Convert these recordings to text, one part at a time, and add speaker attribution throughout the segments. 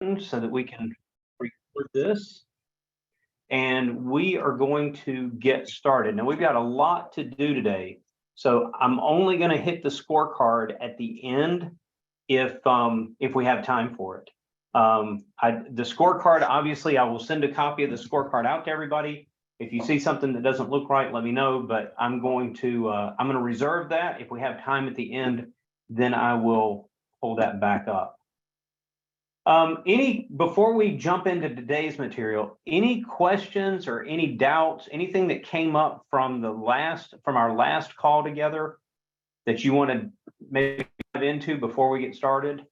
Speaker 1: so that we can record this. And we are going to get started. Now, we've got a lot to do today, so I'm only going to hit the scorecard at the end if we have time for it. The scorecard, obviously, I will send a copy of the scorecard out to everybody. If you see something that doesn't look right, let me know, but I'm going to reserve that. If we have time at the end, then I will pull that back up. Before we jump into today's material, any questions or any doubts, anything that came up from our last call together that you want to maybe dive into before we get started?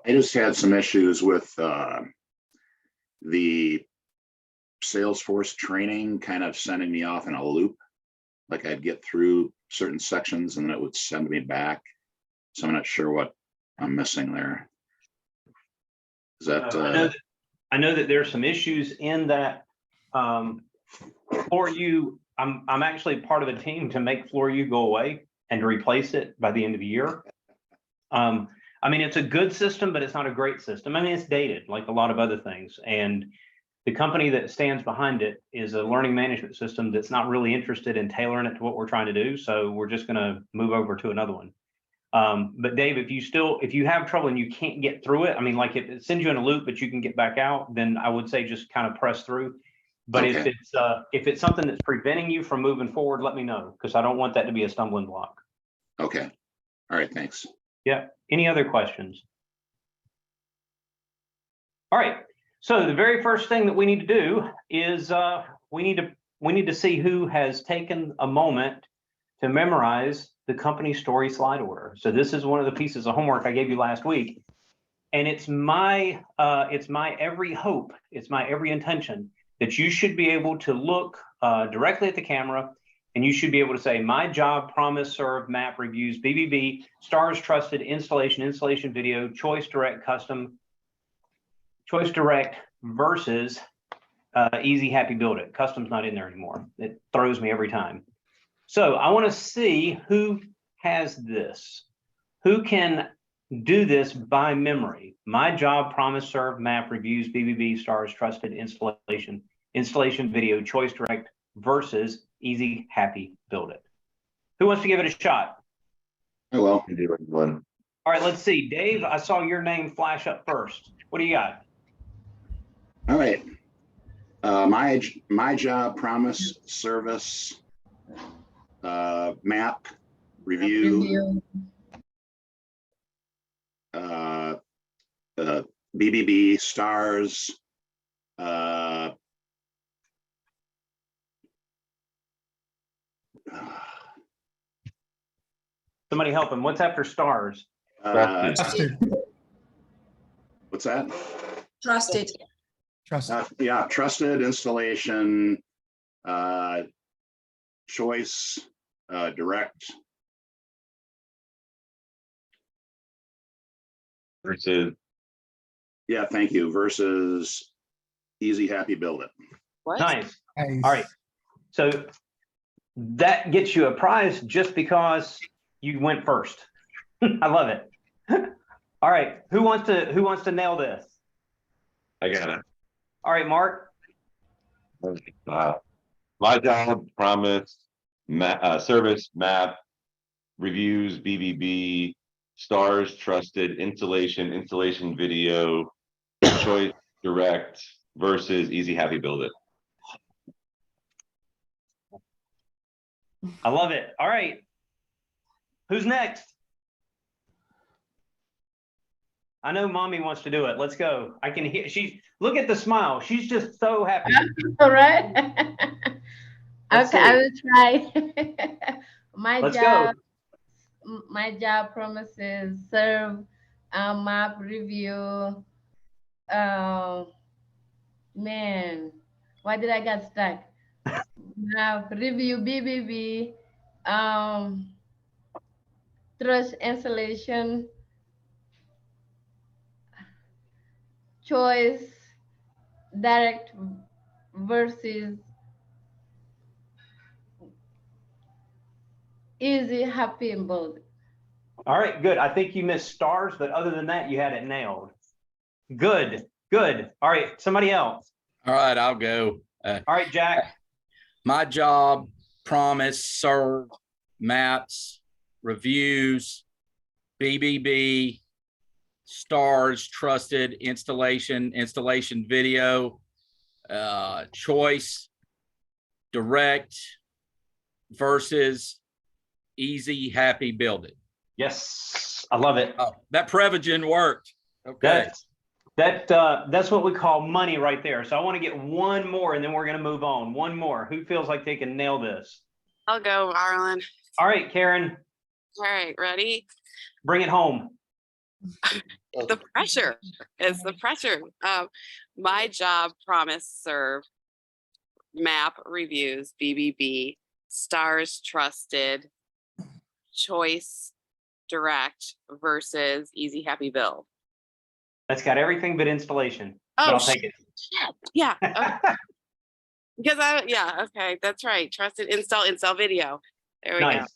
Speaker 2: I just had some issues with the Salesforce training kind of sending me off in a loop. Like I'd get through certain sections and then it would send me back. So I'm not sure what I'm missing there. Is that
Speaker 1: I know that there's some issues in that. For you, I'm actually part of the team to make For You go away and to replace it by the end of the year. I mean, it's a good system, but it's not a great system. I mean, it's dated like a lot of other things. And the company that stands behind it is a learning management system that's not really interested in tailoring it to what we're trying to do. So we're just going to move over to another one. But Dave, if you have trouble and you can't get through it, I mean, like if it sends you in a loop, but you can get back out, then I would say just kind of press through. But okay. If it's something that's preventing you from moving forward, let me know, because I don't want that to be a stumbling block.
Speaker 2: Okay. All right. Thanks.
Speaker 1: Yeah. Any other questions? All right. So the very first thing that we need to do is we need to see who has taken a moment to memorize the company story slide order. So this is one of the pieces of homework I gave you last week, and it's my every hope, it's my every intention that you should be able to look directly at the camera, and you should be able to say, my job, promise, serve, map, reviews, BBB, stars, trusted, installation video, choice direct, custom, choice direct versus easy, happy, build it. Custom's not in there anymore. It throws me every time. So I want to see who has this, who can do this by memory. My job, promise, serve, map, reviews, BBB, stars, trusted, installation video, choice direct versus easy, happy, build it. Who wants to give it a shot?
Speaker 2: Hello.
Speaker 1: All right, let's see. Dave, I saw your name flash up first. What do you got?
Speaker 2: All right. My job, promise, service, map, review, BBB, stars,
Speaker 1: somebody help him. What's after stars?
Speaker 3: Trusted.
Speaker 2: What's that?
Speaker 3: Trusted.
Speaker 2: Yeah, trusted, installation, choice, direct.
Speaker 4: Versus.
Speaker 2: Yeah, thank you. Versus easy, happy, build it.
Speaker 1: What? Nice. All right. So that gets you a prize just because you went first. I love it. All right. Who wants to nail this?
Speaker 4: I got it.
Speaker 1: All right, Mark.
Speaker 4: My job, promise, service, map, reviews, BBB, stars, trusted, installation video, choice direct versus easy, happy, build it.
Speaker 1: I love it. All right. Who's next? I know mommy wants to do it. Let's go. I can hear look at the smile. She's just so happy.
Speaker 5: All right. Okay, I will try. My job promises serve, map, review. Man, why did I get stuck? Map, review, BBB, trust, installation, choice, direct versus easy, happy, and bold.
Speaker 1: All right, good. I think you missed stars, but other than that, you had it nailed. Good, good. All right, somebody else.
Speaker 6: All right, I'll go.
Speaker 1: All right, Jack.
Speaker 6: My job, promise, serve, maps, reviews, BBB, stars, trusted, installation video, choice, direct, versus, easy, happy, build it.
Speaker 1: Yes, I love it.
Speaker 6: Oh, that Prevagen worked. Okay.
Speaker 1: That's what we call money right there. So I want to get one more and then we're going to move on. One more. Who feels like they can nail this?
Speaker 7: I'll go, Arlen.
Speaker 1: All right, Karen,
Speaker 7: All right, ready?
Speaker 1: bring it home.
Speaker 7: The pressure is the pressure. My job, promise, serve, map, reviews, BBB, stars, trusted, choice, direct, versus easy, happy, build.
Speaker 1: That's got everything but installation, but
Speaker 7: Oh,
Speaker 1: I'll take it.
Speaker 7: shit. Yeah. Okay. Because okay, that's right. Trusted, install video. There we go.
Speaker 1: Nice.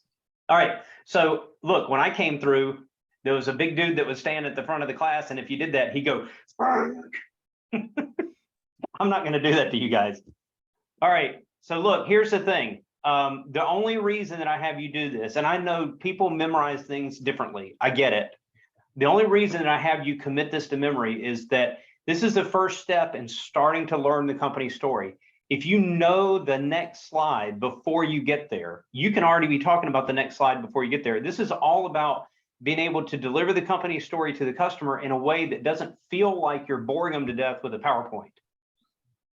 Speaker 1: All right. So look, when I came through, there was a big dude that was standing at the front of the class. And if you did that, he'd go, "Spark." I'm not going to do that to you guys. All right. So look, here's the thing. The only reason that I have you do this, and I know people memorize things differently. I get it. The only reason that I have you commit this to memory is that this is the first step in starting to learn the company story. If you know the next slide before you get there, you can already be talking about the next slide before you get there. This is all about being able to deliver the company story to the customer in a way that doesn't feel like you're boring them to death with a PowerPoint.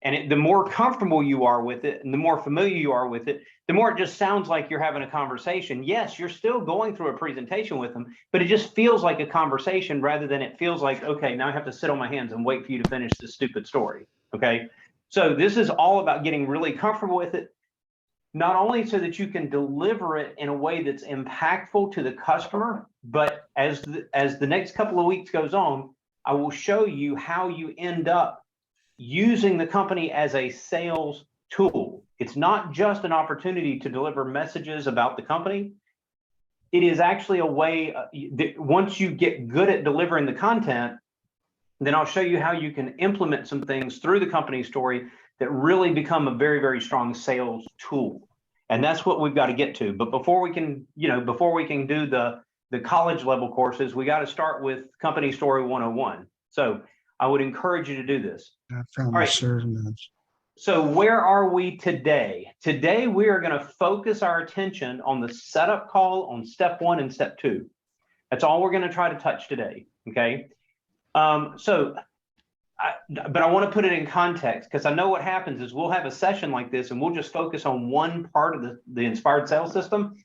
Speaker 1: And the more comfortable you are with it and the more familiar you are with it, the more it just sounds like you're having a conversation. Yes, you're still going through a presentation with them, but it just feels like a conversation rather than it feels like, okay, now I have to sit on my hands and wait for you to finish this stupid story. Okay. So this is all about getting really comfortable with it, not only so that you can deliver it in a way that's impactful to the customer, but as the next couple of weeks goes on, I will show you how you end up using the company as a sales tool. It's not just an opportunity to deliver messages about the company. It is actually a way that once you get good at delivering the content, then I'll show you how you can implement some things through the company story that really become a very, very strong sales tool. And that's what we've got to get to. But before we can, before we can do the college level courses, we got to start with Company Story 101. So I would encourage you to do this.
Speaker 8: I found
Speaker 1: All
Speaker 8: my
Speaker 1: right.
Speaker 8: serving notes.
Speaker 1: So where are we today? Today, we are going to focus our attention on the setup call on step 1 and step 2. That's all we're going to try to touch today. Okay. But I want to put it in context because I know what happens is we'll have a session like this and we'll just focus on one part of the inspired sales system.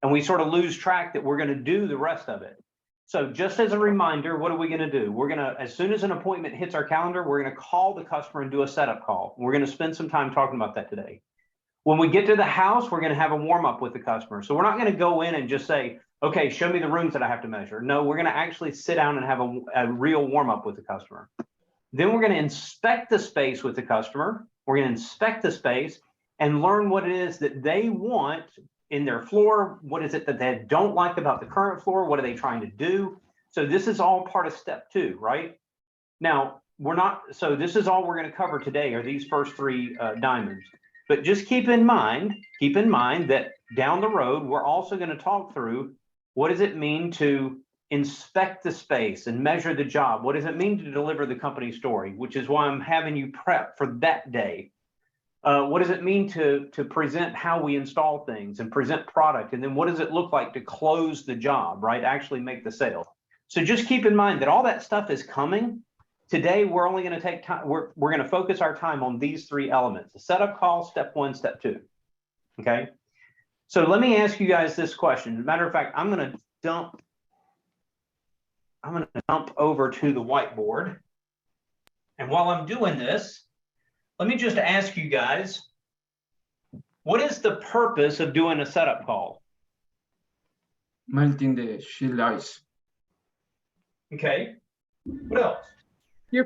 Speaker 1: And we sort of lose track that we're going to do the rest of it. So just as a reminder, what are we going to do? We're going to, as soon as an appointment hits our calendar, we're going to call the customer and do a setup call. We're going to spend some time talking about that today. When we get to the house, we're going to have a warm up with the customer. So we're not going to go in and just say, okay, show me the rooms that I have to measure. No, we're going to actually sit down and have a real warm up with the customer. Then we're going to inspect the space with the customer. We're going to inspect the space and learn what it is that they want in their floor. What is it that they don't like about the current floor? What are they trying to do? So this is all part of step 2, right? Now, so this is all we're going to cover today are these first 3 diamonds. But just keep in mind that down the road, we're also going to talk through what does it mean to inspect the space and measure the job? What does it mean to deliver the company story, which is why I'm having you prep for that day. What does it mean to present how we install things and present product? And then what does it look like to close the job, right? Actually make the sale. So just keep in mind that all that stuff is coming. Today, we're only going to take time. We're going to focus our time on these 3 elements: the setup call, step 1, step 2. Okay. So let me ask you guys this question. As a matter of fact, I'm going to dump over to the whiteboard. And while I'm doing this, let me just ask you guys, what is the purpose of doing a setup call?
Speaker 9: Melting the shield ice.
Speaker 1: Okay. What else?
Speaker 3: You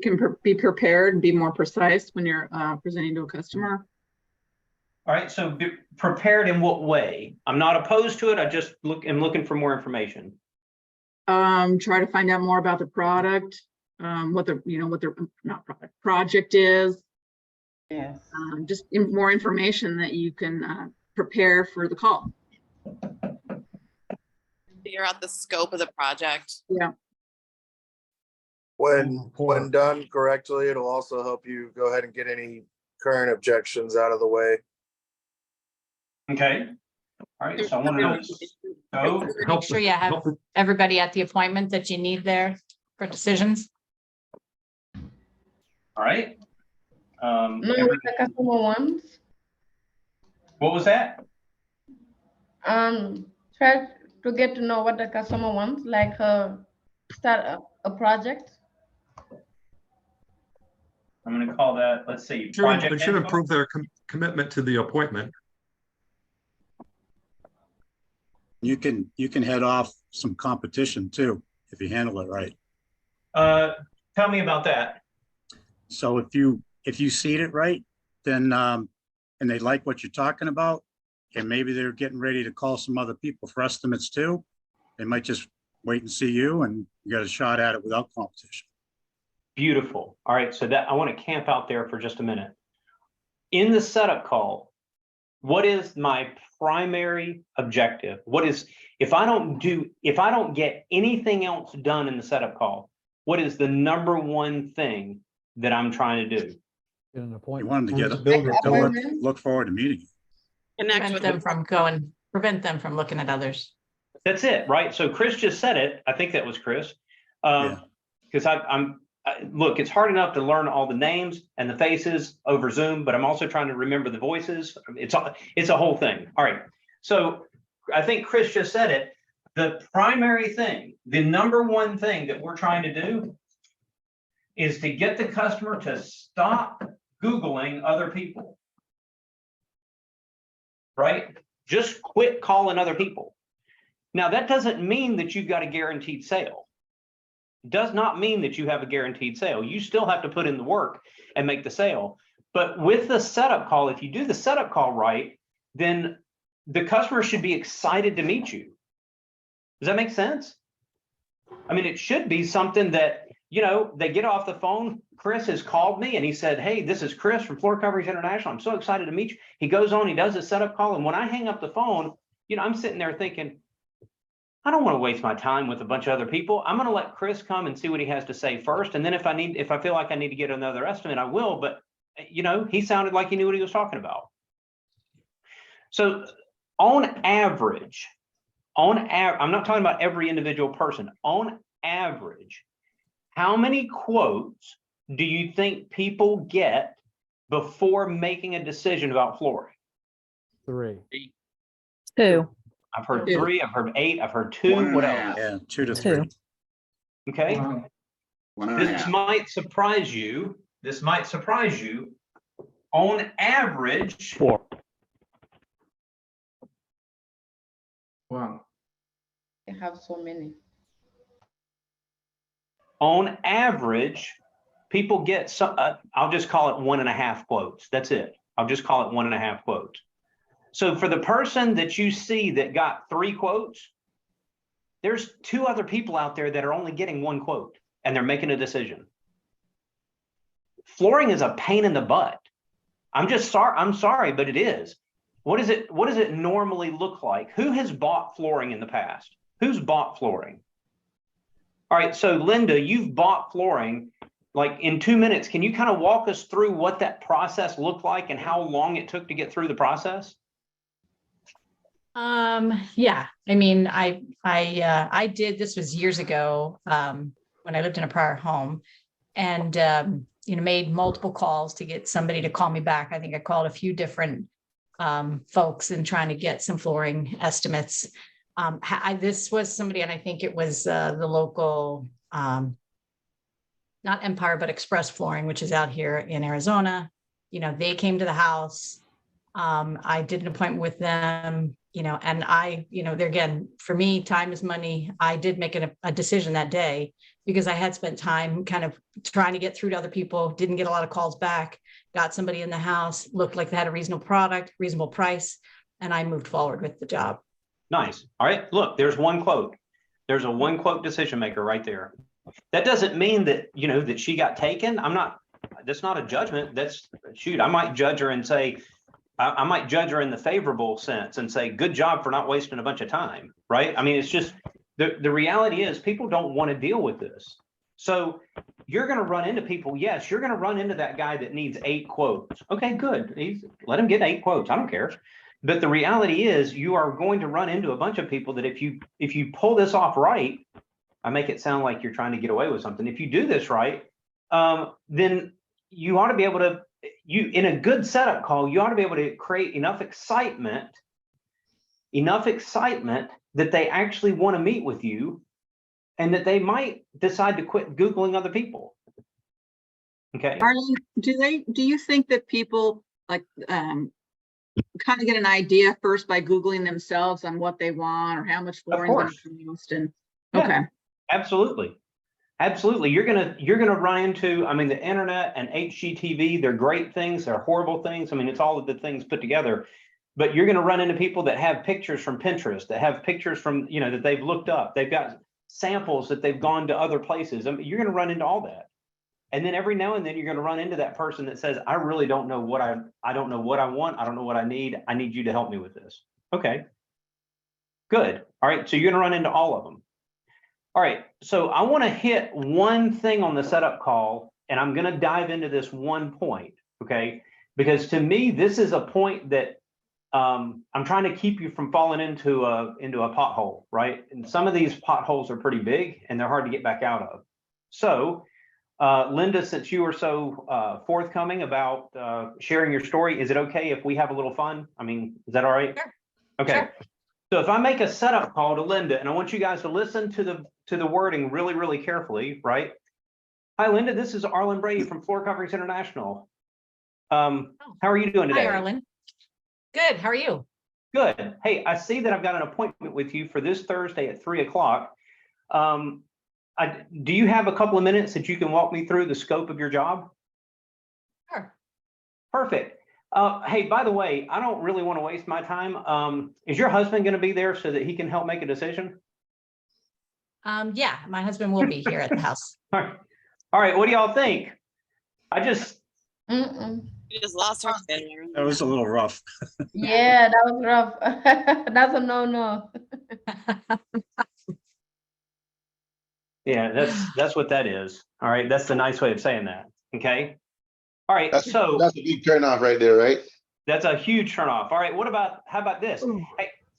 Speaker 3: can be prepared and be more precise when you're presenting to a customer.
Speaker 1: All right, so be prepared in what way? I'm not opposed to it. I just am looking for more information.
Speaker 3: Try to find out more about the product, what the, what their, not product, project is.
Speaker 5: Yes.
Speaker 3: Just more information that you can prepare for the call.
Speaker 7: Figure out the scope of the project.
Speaker 3: Yeah.
Speaker 8: When done correctly, it'll also help you go ahead and get any current objections out of the way.
Speaker 1: Okay. All right, so I want to
Speaker 9: Make sure you have everybody at the appointment that you need there for decisions.
Speaker 1: all right.
Speaker 5: Know what the customer wants.
Speaker 1: What was that?
Speaker 5: Try to get to know what the customer wants, like start a project.
Speaker 1: I'm going to call that, let's see.
Speaker 10: It should
Speaker 1: info?
Speaker 10: improve their commitment to the appointment.
Speaker 11: You can head off some competition too, if you handle it right.
Speaker 1: Tell me about that.
Speaker 11: So if you seed it right, then and they like what you're talking about, and maybe they're getting ready to call some other people for estimates too, they might just wait and see you, and you got a shot at it without competition.
Speaker 1: Beautiful. All right, so that I want to camp out there for just a minute. In the setup call, what is my primary objective? What is, if I don't get anything else done in the setup call, what is the number one thing that I'm trying to do?
Speaker 11: You want them to get to look forward to meeting you.
Speaker 7: Connect with
Speaker 9: Prevent them from looking at others.
Speaker 1: That's it, right? So Chris just said it. I think that was Chris. Because look, it's hard enough to learn all the names and the faces over Zoom, but I'm also trying to remember the voices. It's a whole thing. All right. So I think Chris just said it. The primary thing, the number one thing that we're trying to do is to get the customer to stop Googling other people. Right? Just quit calling other people. Now, that doesn't mean that you've got a guaranteed sale. It does not mean that you have a guaranteed sale. You still have to put in the work and make the sale. But with the setup call, if you do the setup call right, then the customer should be excited to meet you. Does that make sense? I mean, it should be something that, they get off the phone. Chris has called me and he said, hey, this is Chris from Floor Coverings International. I'm so excited to meet you. He goes on, he does a setup call. And when I hang up the phone, I'm sitting there thinking, I don't want to waste my time with a bunch of other people. I'm going to let Chris come and see what he has to say first. And then if I feel like I need to get another estimate, I will. But, he sounded like he knew what he was talking about. So on average, I'm not talking about every individual person. On average, how many quotes do you think people get before making a decision about flooring?
Speaker 12: 3.
Speaker 9: 2.
Speaker 1: I've heard 3, I've heard 8, I've heard 2. What else?
Speaker 11: Yeah, 2 to 3.
Speaker 1: Okay. This might surprise you. On average.
Speaker 12: 4.
Speaker 1: Wow.
Speaker 5: They have so many.
Speaker 1: On average, people get some, I'll just call it 1.5 quotes. That's it. I'll just call it 1.5 quotes. So for the person that you see that got 3 quotes, there's 2 other people out there that are only getting 1 quote and they're making a decision. Flooring is a pain in the butt. I'm sorry, but it is. What does it normally look like? Who has bought flooring in the past? Who's bought flooring? All right, so Linda, you've bought flooring. Like in 2 minutes, can you kind of walk us through what that process looked like and how long it took to get through the process?
Speaker 9: Yeah, I mean, I did, this was years ago, when I lived in a prior home, and made multiple calls to get somebody to call me back. I think I called a few different folks and trying to get some flooring estimates. This was somebody, and I think it was the local, not Empire, but Express Flooring, which is out here in Arizona. They came to the house. I did an appointment with them. and there again, for me, time is money. I did make a decision that day because I had spent time kind of trying to get through to other people, didn't get a lot of calls back, got somebody in the house, looked like they had a reasonable product, reasonable price, and I moved forward with the job.
Speaker 1: Nice. All right. Look, there's one quote. There's a one quote decision maker right there. That doesn't mean that, that she got taken. That's not a judgment. I might judge her and say, I might judge her in the favorable sense and say, good job for not wasting a bunch of time. Right. I mean, it's just the reality is people don't want to deal with this. So you're going to run into people. Yes, you're going to run into that guy that needs 8 quotes. Okay, good. Let him get 8 quotes. I don't care. But the reality is you are going to run into a bunch of people that if you pull this off right, I make it sound like you're trying to get away with something. If you do this right, then you ought to be able to, in a good setup call, you ought to be able to create enough excitement that they actually want to meet with you and that they might decide to quit Googling other people. Okay.
Speaker 3: Arlene, do you think that people like kind of get an idea first by Googling themselves on what they want or how much flooring is going to cost? And okay.
Speaker 1: Absolutely. You're gonna run into, the internet and HGTV, they're great things, they're horrible things. It's all of the things put together, but you're gonna run into people that have pictures from Pinterest, that have pictures from, that they've looked up. They've got samples that they've gone to other places. You're gonna run into all that. And then every now and then you're gonna run into that person that says, I really don't know what I don't know what I want. I don't know what I need. I need you to help me with this. Okay, good. All right, so you're gonna run into all of them. All right, so I want to hit one thing on the setup call, and I'm going to dive into this one point, okay? Because to me, this is a point that I'm trying to keep you from falling into a pothole, right? And some of these potholes are pretty big, and they're hard to get back out of. So, Linda, since you were so forthcoming about sharing your story, is it okay if we have a little fun? Is that all right?
Speaker 9: Sure.
Speaker 1: Okay. Sure. So if I make a setup call to Linda, and I want you guys to listen to the wording really, really carefully, right? Hi, Linda, this is Arlen Brady from Floor Coverings International. How are you doing today?
Speaker 9: Hi, Arlen. Good. How are you?
Speaker 1: Good. Hey, I see that I've got an appointment with you for this Thursday at 3 o'clock. Do you have a couple of minutes that you can walk me through the scope of your job?
Speaker 9: Sure.
Speaker 1: Perfect. Hey, by the way, I don't really want to waste my time. Is your husband going to be there so that he can help make a decision?
Speaker 9: Yeah, my husband will be here at the house.
Speaker 1: All right. What do y'all think?
Speaker 7: You just lost her there.
Speaker 11: That was a little rough.
Speaker 5: Yeah, that was rough. That's a no.
Speaker 1: Yeah, that's what that is. All right. That's the nice way of saying that. Okay. All right.
Speaker 12: That's a big turnoff right there, right?
Speaker 1: That's a huge turnoff. All right. How about this?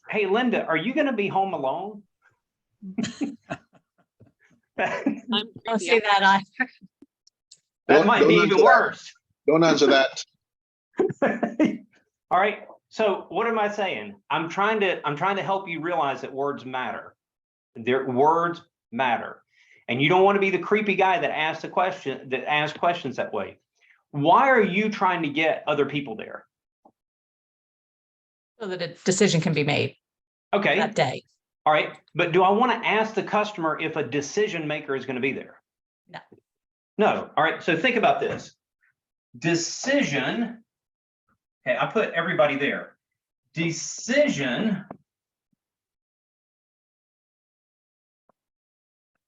Speaker 1: Hey, Linda, are you going to be home alone?
Speaker 9: Don't say that either.
Speaker 1: That might be even worse.
Speaker 12: Don't answer that.
Speaker 1: All right. So what am I saying? I'm trying to help you realize that words matter. Words matter. And you don't want to be the creepy guy that asks questions that way. Why are you trying to get other people there?
Speaker 9: So that a decision can be made.
Speaker 1: Okay.
Speaker 9: That day.
Speaker 1: All right. But do I want to ask the customer if a decision maker is going to be there?
Speaker 9: No.
Speaker 1: No. All right. So think about this. Decision. Okay. I put everybody there. Decision.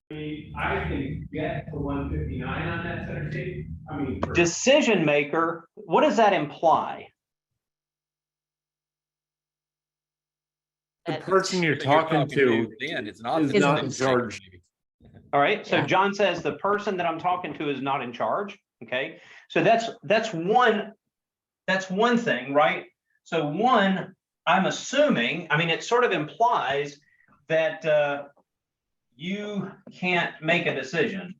Speaker 1: I can get to 159 on that center tape. Decision maker, what does that imply?
Speaker 13: The person you're talking to
Speaker 6: then it's not
Speaker 13: is not in charge.
Speaker 1: All right. So
Speaker 9: Yeah.
Speaker 1: John says the person that I'm talking to is not in charge. Okay. So that's one thing, right? So one, I'm assuming, it sort of implies that you can't make a decision.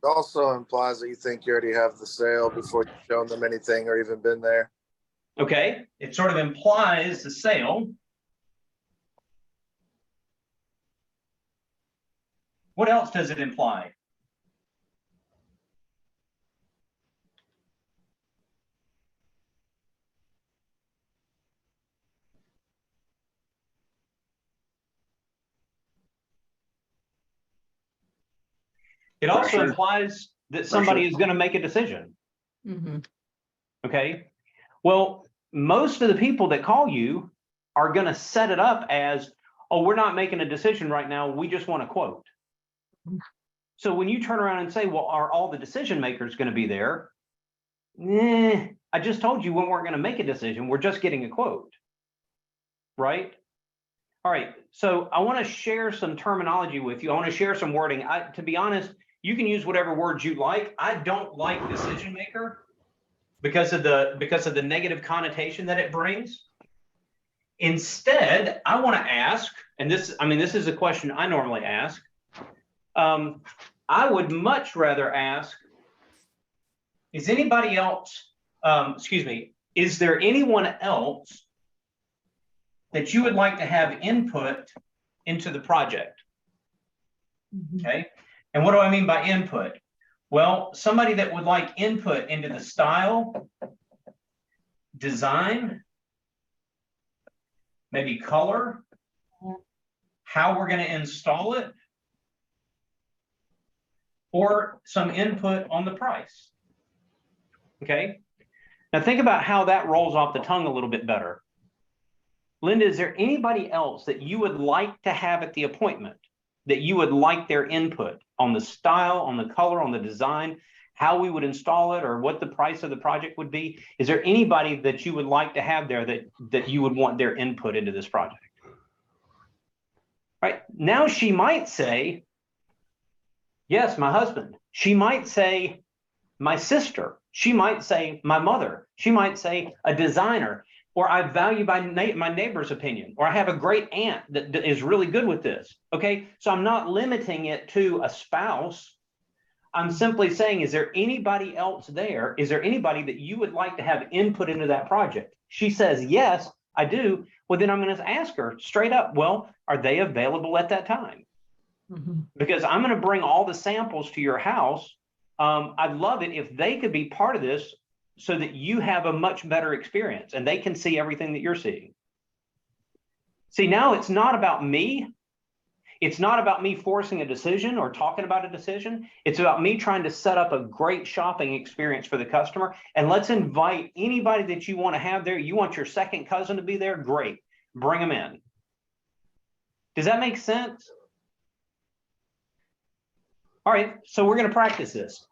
Speaker 8: It also implies that you think you already have the sale before you've shown them anything or even been there.
Speaker 1: Okay. It sort of implies the sale. What else does it imply? It also
Speaker 2: Pressure.
Speaker 1: implies that somebody is going to make a decision.
Speaker 9: Mhm.
Speaker 1: Okay. Well, most of the people that call you are going to set it up as, oh, we're not making a decision right now. We just want a quote. So when you turn around and say, well, are all the decision makers going to be there? I just told you we weren't going to make a decision. We're just getting a quote. Right? All right. So I want to share some terminology with you. I want to share some wording. To be honest, you can use whatever words you like. I don't like decision maker because of the negative connotation that it brings. Instead, I want to ask, and this is a question I normally ask. I would much rather ask, is anybody else, is there anyone else that you would like to have input into the project? Okay. And what do I mean by input? Well, somebody that would like input into the style, design, maybe color, how we're going to install it, or some input on the price. Okay. Now think about how that rolls off the tongue a little bit better. Linda, is there anybody else that you would like to have at the appointment, that you would like their input on the style, on the color, on the design, how we would install it, or what the price of the project would be? Is there anybody that you would like to have there that you would want their input into this project? Right now, she might say, yes, my husband. She might say, my sister. She might say, my mother. She might say, a designer. Or I value my neighbor's opinion, or I have a great aunt that is really good with this. Okay, so I'm not limiting it to a spouse. I'm simply saying, is there anybody else there? Is there anybody that you would like to have input into that project? She says, yes, I do. Well, then I'm going to ask her straight up, well, are they available at that time? Because I'm going to bring all the samples to your house. I'd love it if they could be part of this, so that you have a much better experience and they can see everything that you're seeing. See, now it's not about me. It's not about me forcing a decision or talking about a decision. It's about me trying to set up a great shopping experience for the customer. And let's invite anybody that you want to have there. You want your second cousin to be there? Great. Bring them in. Does that make sense? All right, so we're going to practice this.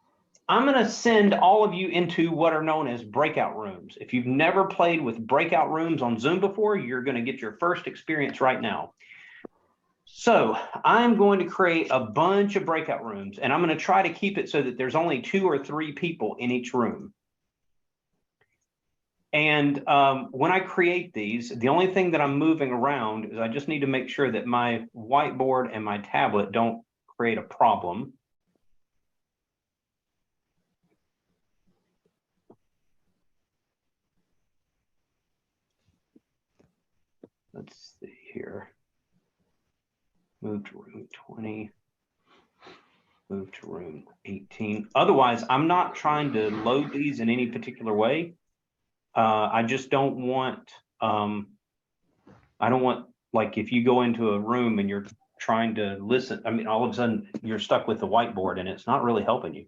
Speaker 1: I'm going to send all of you into what are known as breakout rooms. If you've never played with breakout rooms on Zoom before, you're going to get your first experience right now. So I'm going to create a bunch of breakout rooms, and I'm going to try to keep it so that there's only 2 or 3 people in each room. And when I create these, the only thing that I'm moving around is I just need to make sure that my whiteboard and my tablet don't create a problem. Let's see here. Move to room 20. Move to room 18. Otherwise, I'm not trying to load these in any particular way. I just don't want, I don't want, like, if you go into a room and you're trying to listen, I mean, all of a sudden you're stuck with the whiteboard and it's not really helping you.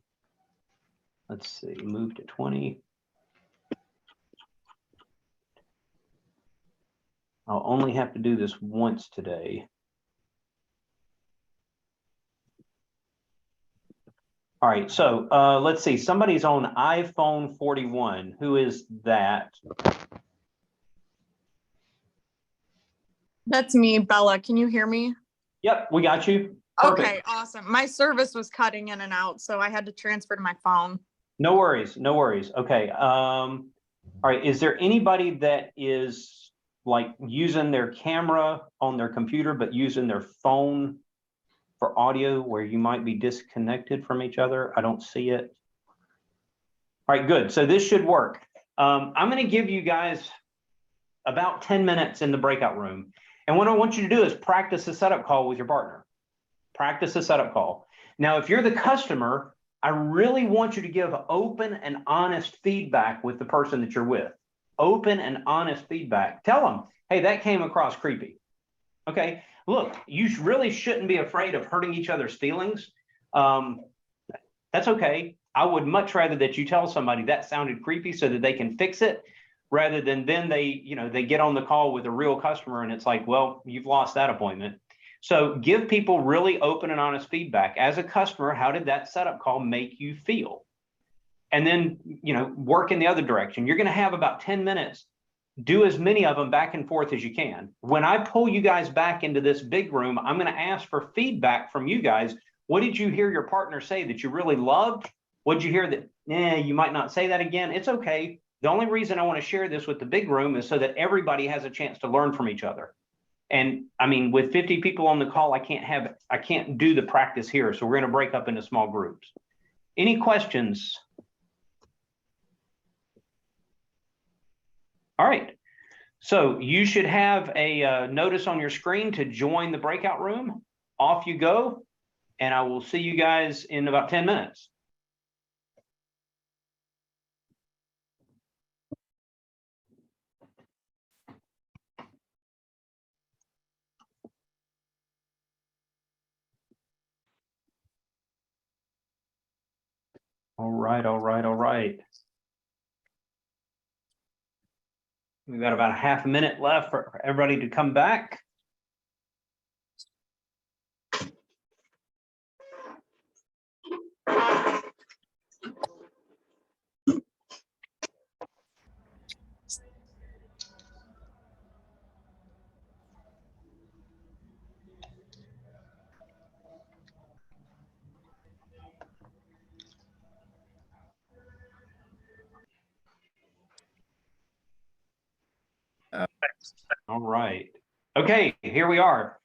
Speaker 1: Let's see, move to 20. I'll only have to do this once today. All right, so let's see. Somebody's on iPhone 41. Who is that?
Speaker 14: That's me, Bella. Can you hear me?
Speaker 1: Yep, we got you. Perfect.
Speaker 14: Okay, awesome. My service was cutting in and out, so I had to transfer to my phone.
Speaker 1: No worries, no worries. Okay. All right. Is there anybody that is like using their camera on their computer, but using their phone for audio where you might be disconnected from each other? I don't see it. All right, good. So this should work. I'm going to give you guys about 10 minutes in the breakout room. And what I want you to do is practice a setup call with your partner. Practice a setup call. Now, if you're the customer, I really want you to give open and honest feedback with the person that you're with. Open and honest feedback. Tell them, hey, that came across creepy. Okay, look, you really shouldn't be afraid of hurting each other's feelings. that's okay. I would much rather that you tell somebody that sounded creepy so that they can fix it, rather than then they get on the call with a real customer and it's like, well, you've lost that appointment. So give people really open and honest feedback. As a customer, how did that setup call make you feel? And then, work in the other direction. You're going to have about 10 minutes. Do as many of them back and forth as you can. When I pull you guys back into this big room, I'm going to ask for feedback from you guys. What did you hear your partner say that you really loved? What did you hear that, you might not say that again? It's okay. The only reason I want to share this with the big room is so that everybody has a chance to learn from each other. And I mean, with 50 people on the call, I can't do the practice here. So we're going to break up into small groups. Any questions? All right. So you should have a notice on your screen to join the breakout room. Off you go. And I will see you guys in about 10 minutes. All right, all right, all right. We've got about a half a minute left for everybody to come back. All right. Okay, here we are.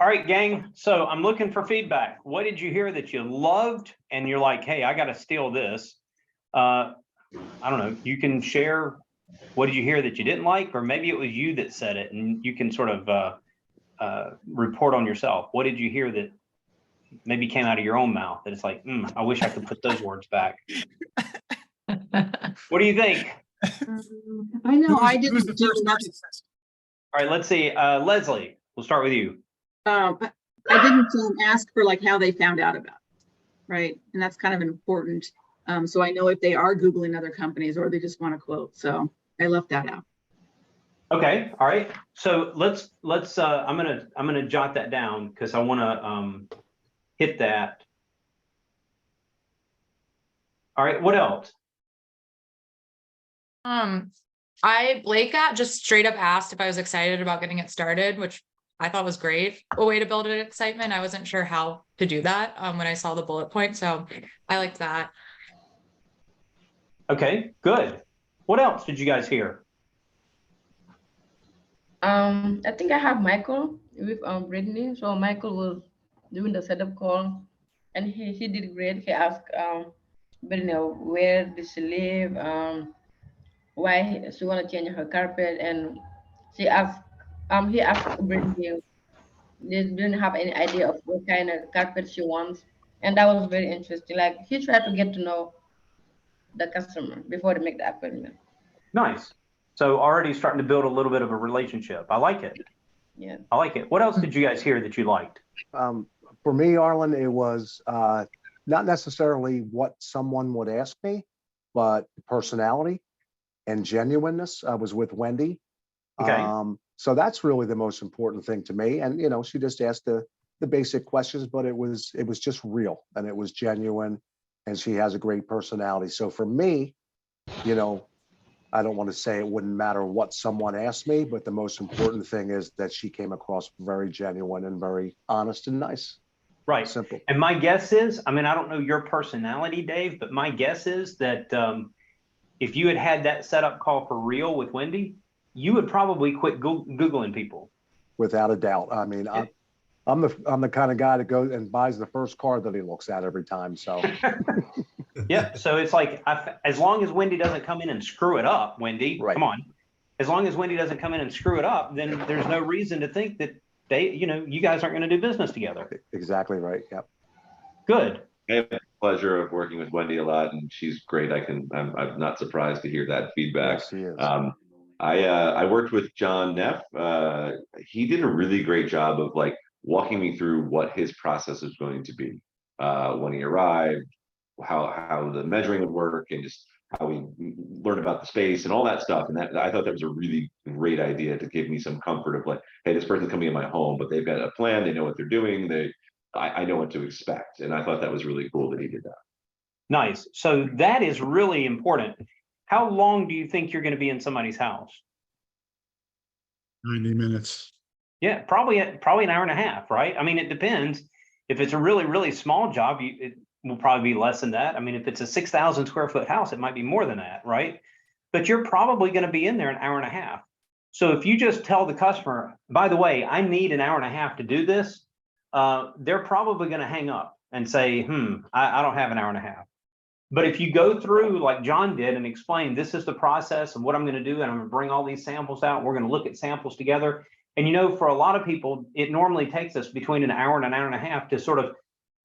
Speaker 1: All right, gang. So I'm looking for feedback. What did you hear that you loved? And you're like, hey, I got to steal this. I don't know. You can share. What did you hear that you didn't like? Or maybe it was you that said it and you can sort of report on yourself. What did you hear that maybe came out of your own mouth that it's like, I wish I could put those words back. What do you think?
Speaker 3: I know, I didn't do nothing.
Speaker 1: All right, let's see. Leslie, we'll start with you.
Speaker 3: I didn't ask for like how they found out about it, right? And that's kind of important. So I know if they are Googling other companies or they just want to quote. So I left that out.
Speaker 1: Okay, all right. So let's I'm gonna jot that down because I want to hit that. All right, what else?
Speaker 15: Blake just straight up asked if I was excited about getting it started, which I thought was great. A way to build an excitement. I wasn't sure how to do that when I saw the bullet point. So I liked that.
Speaker 1: Okay, good. What else did you guys hear?
Speaker 5: I think I have Michael with Brittany. So Michael was doing the setup call and he did great. He asked Brittany where did she live, why she want to change her carpet, and she asked he asked Brittany they didn't have any idea of what kind of carpet she wants, and that was very interesting. Like he tried to get to know the customer before they make the appointment.
Speaker 1: Nice. So already starting to build a little bit of a relationship. I like it.
Speaker 5: Yeah.
Speaker 1: I like it. What else did you guys hear that you liked?
Speaker 16: For me, Arlen, it was not necessarily what someone would ask me, but personality and genuineness. I was with Wendy.
Speaker 1: Okay.
Speaker 16: So that's really the most important thing to me. And, she just asked the basic questions, but it was just real and it was genuine and she has a great personality. So for me, I don't want to say it wouldn't matter what someone asked me, but the most important thing is that she came across very genuine and very honest and nice.
Speaker 1: Right.
Speaker 16: Simple.
Speaker 1: And my guess is, I don't know your personality, Dave, but my guess is that if you had that setup call for real with Wendy, you would probably quit Googling people.
Speaker 16: Without a doubt. I'm the kind of guy that goes and buys the first car that he looks at every time. So
Speaker 1: yeah. So it's like, as long as Wendy doesn't come in and screw it up, Wendy,
Speaker 16: right.
Speaker 1: Come on. As long as Wendy doesn't come in and screw it up, then there's no reason to think that you guys aren't going to do business together.
Speaker 16: Exactly right. Yep.
Speaker 1: Good.
Speaker 4: I have the pleasure of working with Wendy a lot, and she's great. I'm not surprised to hear that feedback.
Speaker 16: Yes, she is.
Speaker 4: I worked with John Neff. He did a really great job of walking me through what his process is going to be when he arrived, how the measuring would work and just how we learn about the space and all that stuff. And that I thought that was a really great idea to give me some comfort of like, hey, this person's coming in my home, but they've got a plan, they know what they're doing, I know what to expect. And I thought that was really cool that he did that.
Speaker 1: Nice. So that is really important. How long do you think you're going to be in somebody's house?
Speaker 10: 90 minutes.
Speaker 1: Yeah, probably an hour and a half, right? I mean, it depends. If it's a really, really small job, it will probably be less than that. I mean, if it's a 6,000 square foot house, it might be more than that, right? But you're probably going to be in there an hour and a half. So if you just tell the customer, by the way, I need an hour and a half to do this, they're probably going to hang up and say, I don't have an hour and a half. But if you go through like John did and explain, this is the process and what I'm going to do, and I'm going to bring all these samples out, we're going to look at samples together. And, you know, for a lot of people, it normally takes us between an hour and a half to sort of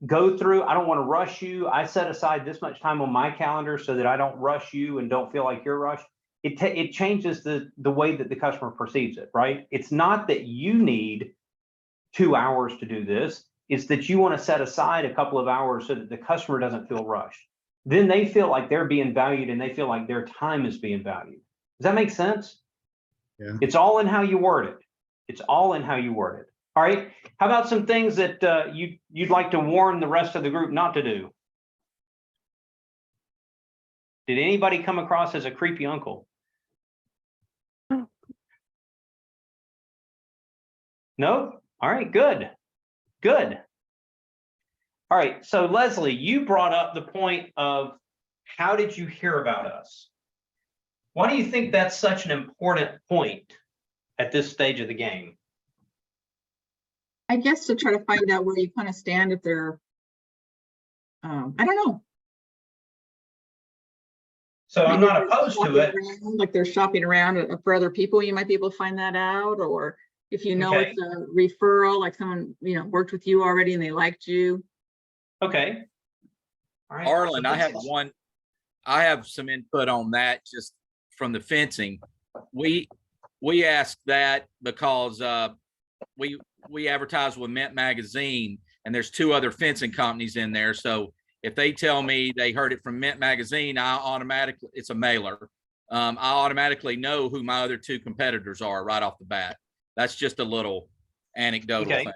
Speaker 1: go through. I don't want to rush you. I set aside this much time on my calendar so that I don't rush you and don't feel like you're rushed. It changes the way that the customer perceives it, right? It's not that you need 2 hours to do this. It's that you want to set aside a couple of hours so that the customer doesn't feel rushed. Then they feel like they're being valued and they feel like their time is being valued. Does that make sense?
Speaker 10: Yeah.
Speaker 1: It's all in how you word it. It's all in how you word it. All right. How about some things that you'd like to warn the rest of the group not to do? Did anybody come across as a creepy uncle? No? All right, good. Good. All right, so Leslie, you brought up the point of how did you hear about us? Why do you think that's such an important point at this stage of the game?
Speaker 3: I guess to try to find out where you kind of stand if they're, I don't know.
Speaker 1: So I'm
Speaker 3: Maybe
Speaker 1: not
Speaker 3: if they're
Speaker 1: opposed to
Speaker 3: shopping
Speaker 1: it.
Speaker 3: around, like they're shopping around for other people, you might be able to find that out. Or if you know
Speaker 1: Okay.
Speaker 3: it's a referral, like someone, you know, worked with you already and they liked you.
Speaker 1: Okay. All right.
Speaker 6: Arlen,
Speaker 1: So
Speaker 6: I have some input on that just from the fencing. We asked that because we advertise with Mint Magazine, and there's 2 other fencing companies in there. So if they tell me they heard it from Mint Magazine, it's a mailer. I automatically know who my other 2 competitors are right off the bat. That's just a little anecdotal thing.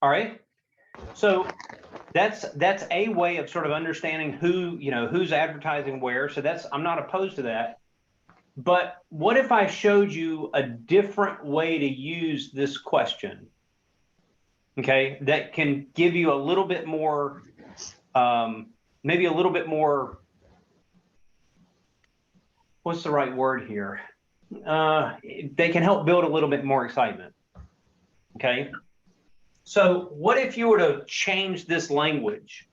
Speaker 1: All right. So that's a way of sort of understanding who, you know, who's advertising where. So I'm not opposed to that. But what if I showed you a different way to use this question? Okay, that can give you a little bit more, maybe a little bit more, what's the right word here? They can help build a little bit more excitement. Okay. So what if you were to change this language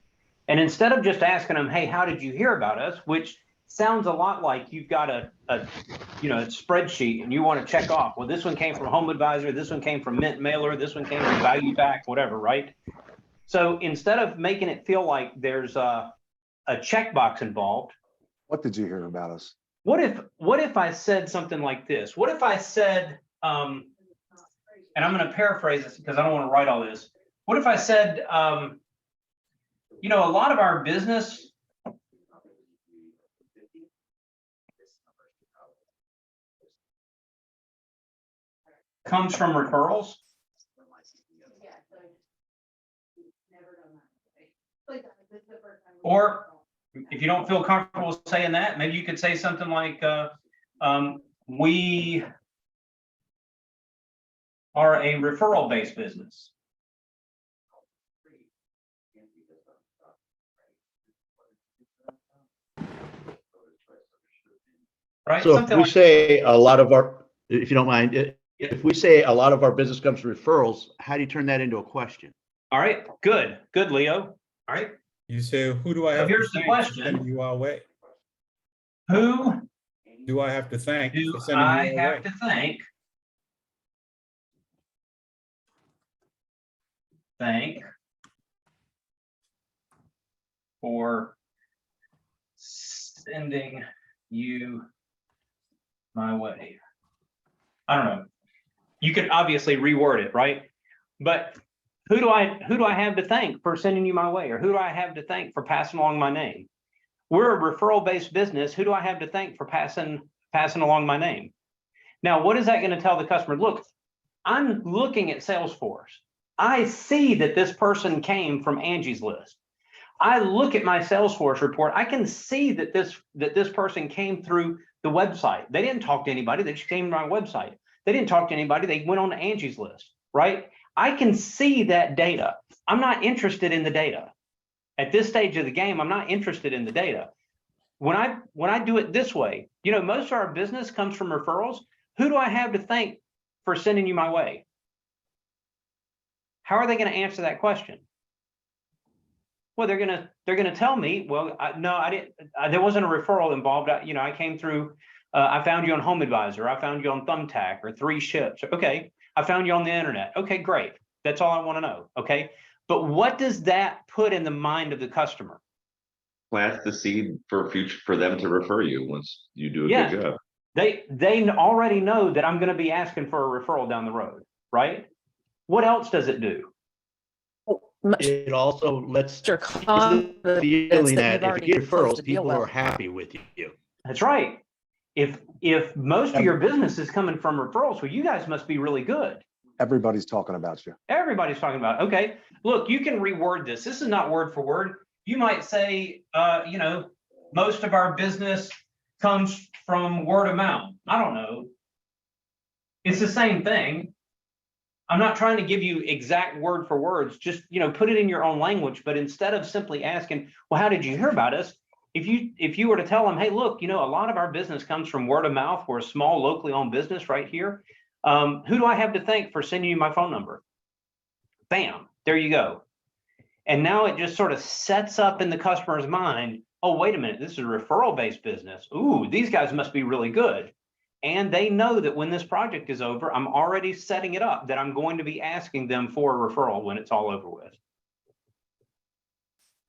Speaker 1: and instead of just asking them, hey, how did you hear about us? Which sounds a lot like you've got a spreadsheet and you want to check off, well, this one came from Home Advisor, this one came from Mint Mailer, this one came from Value Pack, whatever, right? So instead of making it feel like there's a checkbox involved.
Speaker 16: What did you hear about us?
Speaker 1: What if I said something like this? What if I said, and I'm going to paraphrase this because I don't want to write all this. What if I said, you know, a lot of our business comes from referrals? Or if you don't feel comfortable saying that, maybe you could say something like, we are a referral-based business. Right?
Speaker 17: So if
Speaker 1: Something
Speaker 17: we
Speaker 1: like
Speaker 17: say a lot of our, if you don't mind, if we say a lot of our business comes from referrals, how do you turn that into a question?
Speaker 1: All right, good, Leo. All right.
Speaker 13: You say, who do I
Speaker 1: So
Speaker 13: have
Speaker 1: here's
Speaker 13: to
Speaker 1: the
Speaker 13: thank for
Speaker 1: question.
Speaker 13: sending you our way?
Speaker 1: Who
Speaker 13: Do I have to thank
Speaker 1: do
Speaker 13: for sending
Speaker 1: I
Speaker 13: you our
Speaker 1: have
Speaker 13: way?
Speaker 1: to thank? For sending you my way. I don't know. You could obviously reword it, right? But who do I have to thank for sending you my way? Or who do I have to thank for passing along my name? We're a referral-based business. Who do I have to thank for passing along my name? Now, what is that going to tell the customer? Look, I'm looking at Salesforce. I see that this person came from Angie's List. I look at my Salesforce report. I can see that this person came through the website. They didn't talk to anybody. They just came to my website. They didn't talk to anybody. They went on to Angie's List, right? I can see that data. I'm not interested in the data. At this stage of the game, I'm not interested in the data. When I do it this way, you know, most of our business comes from referrals. Who do I have to thank for sending you my way? How are they going to answer that question? Well, they're gonna tell me, well, no, I didn't. There wasn't a referral involved. I came through. I found you on Home Advisor. I found you on Thumbtack or 3 Ships. Okay, I found you on the internet. Okay, great. That's all I want to know. Okay, but what does that put in the mind of the customer?
Speaker 4: Plant the seed for them to refer you once you do a good job.
Speaker 1: They already know that I'm going to be asking for a referral down the road, right? What else does it do?
Speaker 17: It also lets
Speaker 18: Sure.
Speaker 17: the feeling that if you get referrals,
Speaker 18: the deal
Speaker 17: people are
Speaker 18: well.
Speaker 17: happy with you.
Speaker 1: That's right. If most of your business is coming from referrals, well, you guys must be really good.
Speaker 16: Everybody's talking about you.
Speaker 1: Everybody's talking about, okay, look, you can reword this. This is not word for word. You might say, most of our business comes from word of mouth. I don't know. It's the same thing. I'm not trying to give you exact word for words, just, put it in your own language. But instead of simply asking, well, how did you hear about us? If you were to tell them, hey, look, a lot of our business comes from word of mouth. We're a small locally owned business right here. Who do I have to thank for sending you my phone number? Bam, there you go. And now it just sort of sets up in the customer's mind, oh, wait a minute, this is a referral-based business. Ooh, these guys must be really good. And they know that when this project is over, I'm already setting it up that I'm going to be asking them for a referral when it's all over with.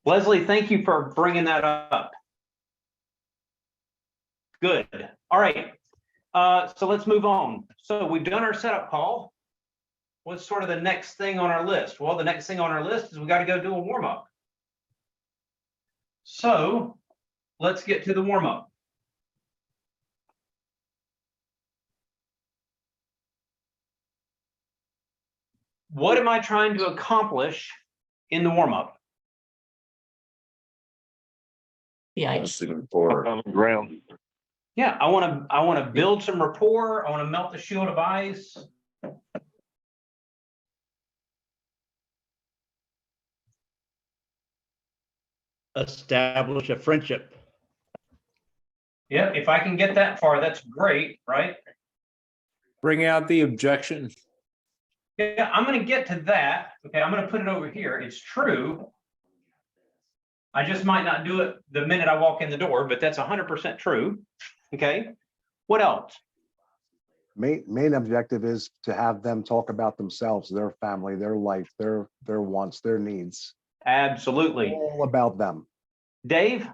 Speaker 1: Leslie, thank you for bringing that up. Good. All right. So let's move on. So we've done our setup call. What's sort of the next thing on our list? Well, the next thing on our list is we got to go do a warm-up. So let's get to the warm-up. What am I trying to accomplish in the warm-up?
Speaker 9: The ice.
Speaker 13: Ground.
Speaker 1: Yeah, I want to build some rapport. I want to melt the shield of ice.
Speaker 17: Establish a friendship.
Speaker 1: Yeah, if I can get that far, that's great, right?
Speaker 13: Bring out the objection.
Speaker 1: Yeah, I'm going to get to that. Okay, I'm going to put it over here. It's true. I just might not do it the minute I walk in the door, but that's 100% true. Okay, what else?
Speaker 16: Main objective is to have them talk about themselves, their family, their life, their wants, their needs.
Speaker 1: Absolutely.
Speaker 16: All about them.
Speaker 1: Dave,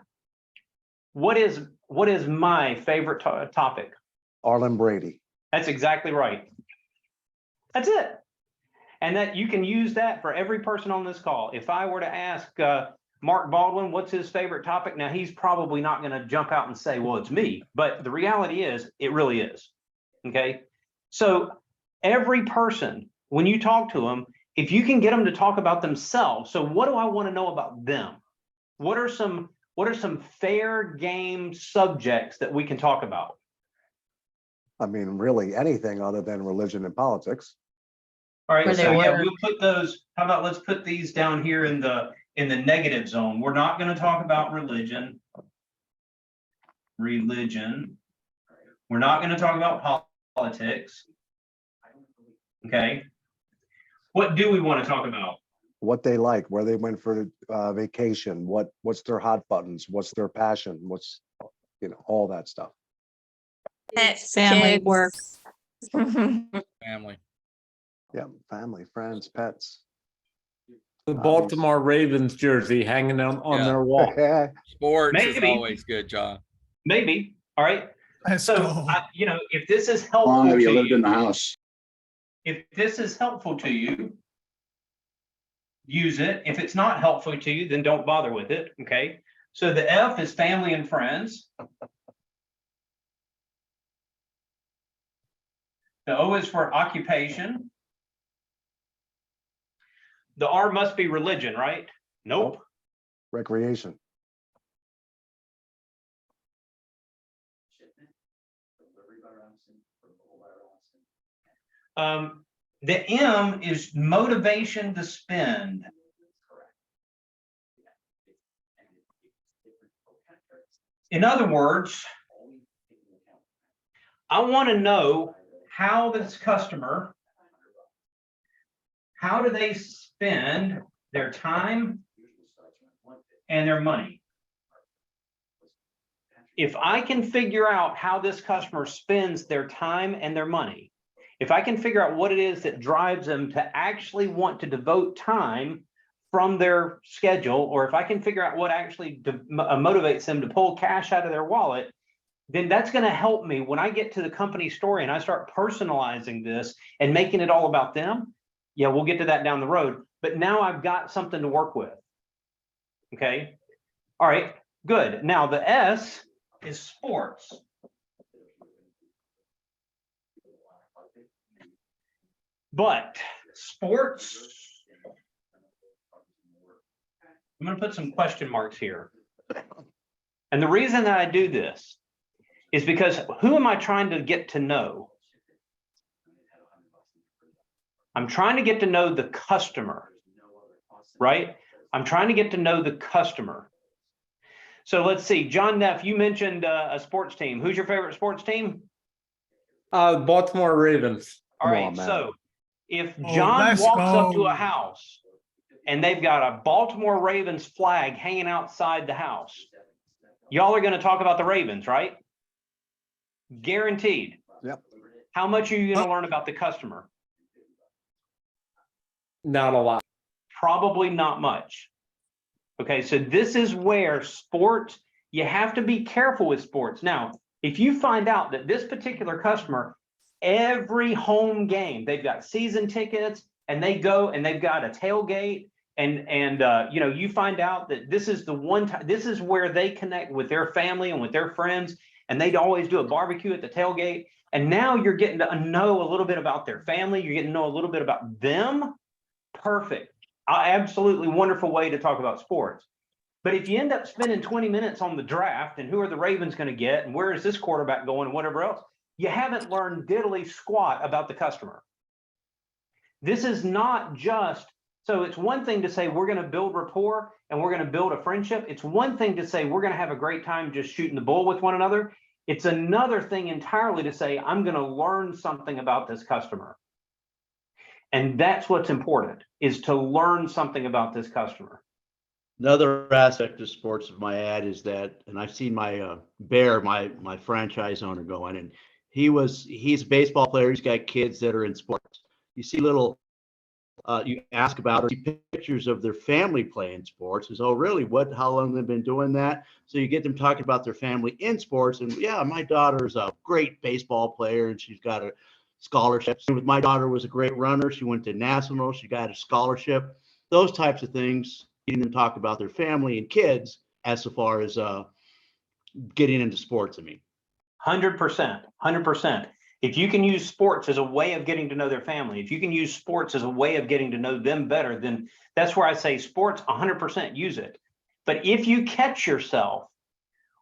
Speaker 1: what is my favorite topic?
Speaker 16: Arlen Brady.
Speaker 1: That's exactly right. That's it. And that you can use that for every person on this call. If I were to ask Mark Baldwin, what's his favorite topic? Now, he's probably not going to jump out and say, well, it's me. But the reality is, it really is. Okay. So every person, when you talk to them, if you can get them to talk about themselves. So what do I want to know about them? What are some fair game subjects that we can talk about?
Speaker 16: I mean, really anything other than religion and politics.
Speaker 1: All right, so yeah, we'll put those. How about let's put these down here in the negative zone. We're not going to talk about religion. We're not going to talk about politics. Okay. What do we want to talk about?
Speaker 16: What they like, where they went for vacation, what's their hot buttons, what's their passion, what's, all that stuff.
Speaker 9: Family,
Speaker 14: kids.
Speaker 9: work.
Speaker 6: Family.
Speaker 16: Yeah, family, friends, pets.
Speaker 13: The Baltimore Ravens jersey hanging on their wall.
Speaker 6: Sports is
Speaker 1: Maybe.
Speaker 6: always good, John.
Speaker 1: Maybe. All right. So, if this is
Speaker 2: How long
Speaker 1: helpful
Speaker 2: have you
Speaker 1: to
Speaker 2: lived in
Speaker 1: you,
Speaker 2: the house?
Speaker 1: if this is helpful to you, use it. If it's not helpful to you, then don't bother with it. Okay. So the F is family and friends. The O is for occupation. The R must be religion, right? Nope.
Speaker 16: Recreation.
Speaker 1: The M is motivation to spend. In other words, I want to know how this customer, how do they spend their time and their money? If I can figure out how this customer spends their time and their money, if I can figure out what it is that drives them to actually want to devote time from their schedule, or if I can figure out what actually motivates them to pull cash out of their wallet, then that's going to help me when I get to the company story and I start personalizing this and making it all about them. Yeah, we'll get to that down the road. But now I've got something to work with. Okay. All right, good. Now the S is sports. But sports, I'm going to put some question marks here. And the reason that I do this is because who am I trying to get to know? I'm trying to get to know the customer, right? I'm trying to get to know the customer. So let's see, John Neff, you mentioned a sports team. Who's your favorite sports team?
Speaker 13: Baltimore Ravens.
Speaker 1: All right, so if John walks up to a house and they've got a Baltimore Ravens flag hanging outside the house, y'all are going to talk about the Ravens, right? Guaranteed.
Speaker 16: Yep.
Speaker 1: How much are you going to learn about the customer?
Speaker 13: Not a lot.
Speaker 1: Probably not much. Okay, so this is where sports, you have to be careful with sports. Now, if you find out that this particular customer, every home game, they've got season tickets and they go and they've got a tailgate and you know, you find out that this is the one time, this is where they connect with their family and with their friends, and they'd always do a barbecue at the tailgate. And now you're getting to know a little bit about their family. You're getting to know a little bit about them. Perfect. Absolutely wonderful way to talk about sports. But if you end up spending 20 minutes on the draft and who are the Ravens going to get and where is this quarterback going and whatever else, you haven't learned diddly squat about the customer. This is not just, so it's one thing to say we're going to build rapport and we're going to build a friendship. It's one thing to say we're going to have a great time just shooting the bull with one another. It's another thing entirely to say I'm going to learn something about this customer. And that's what's important, is to learn something about this customer.
Speaker 17: Another aspect of sports of my ad is that, and I've seen my Bear, my franchise owner going, and he's a baseball player. He's got kids that are in sports. You see little, you ask about or see pictures of their family playing sports. Is, oh really? How long they've been doing that? So you get them talking about their family in sports, and yeah, my daughter's a great baseball player, and she's got a scholarship. My daughter was a great runner. She went to nationals. She got a scholarship. Those types of things. Getting them talk about their family and kids as far as getting into sports. I mean,
Speaker 1: 100%, 100%. If you can use sports as a way of getting to know their family, if you can use sports as a way of getting to know them better, then that's where I say sports 100% use it. But if you catch yourself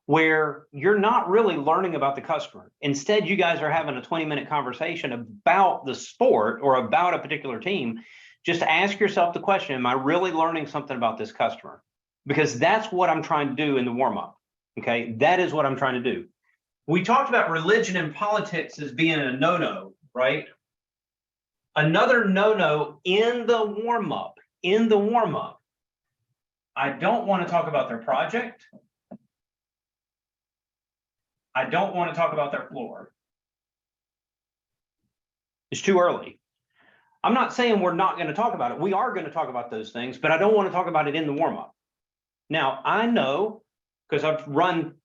Speaker 1: where you're not really learning about the customer, instead you guys are having a 20-minute conversation about the sport or about a particular team, just ask yourself the question, am I really learning something about this customer? Because that's what I'm trying to do in the warm-up, okay? That is what I'm trying to do. We talked about religion and politics as being a no-no, right? Another no-no in the warm-up, I don't want to talk about their project. I don't want to talk about their floor. It's too early. I'm not saying we're not going to talk about it. We are going to talk about those things, but I don't want to talk about it in the warm-up. Now, I know, because I've run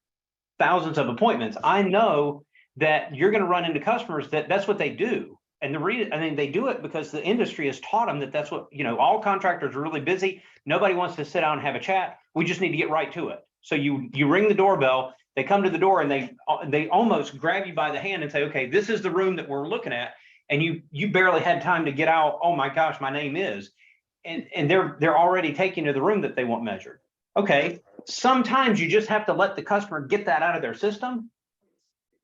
Speaker 1: thousands of appointments, I know that you're going to run into customers that's what they do. And the reason, I mean, they do it because the industry has taught them that that's what, all contractors are really busy. Nobody wants to sit down and have a chat. We just need to get right to it. So you ring the doorbell, they come to the door and they almost grab you by the hand and say, okay, this is the room that we're looking at. And you barely had time to get out. Oh my gosh, my name is, and they're already taking you to the room that they want measured. Okay. Sometimes you just have to let the customer get that out of their system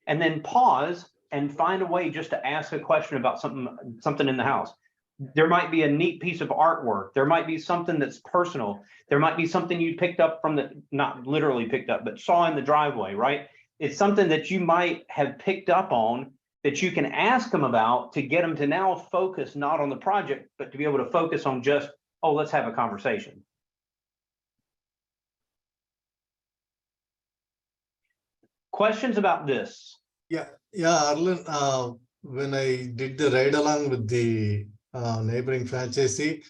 Speaker 1: and then pause and find a way just to ask a question about something in the house. There might be a neat piece of artwork. There might be something that's personal. There might be something you picked up from not literally picked up, but saw in the driveway, right? It's something that you might have picked up on that you can ask them about to get them to now focus not on the project, but to be able to focus on just, oh, let's have a conversation. Questions about this?
Speaker 18: Yeah, Arlen, when I did the ride along with the neighboring franchisee,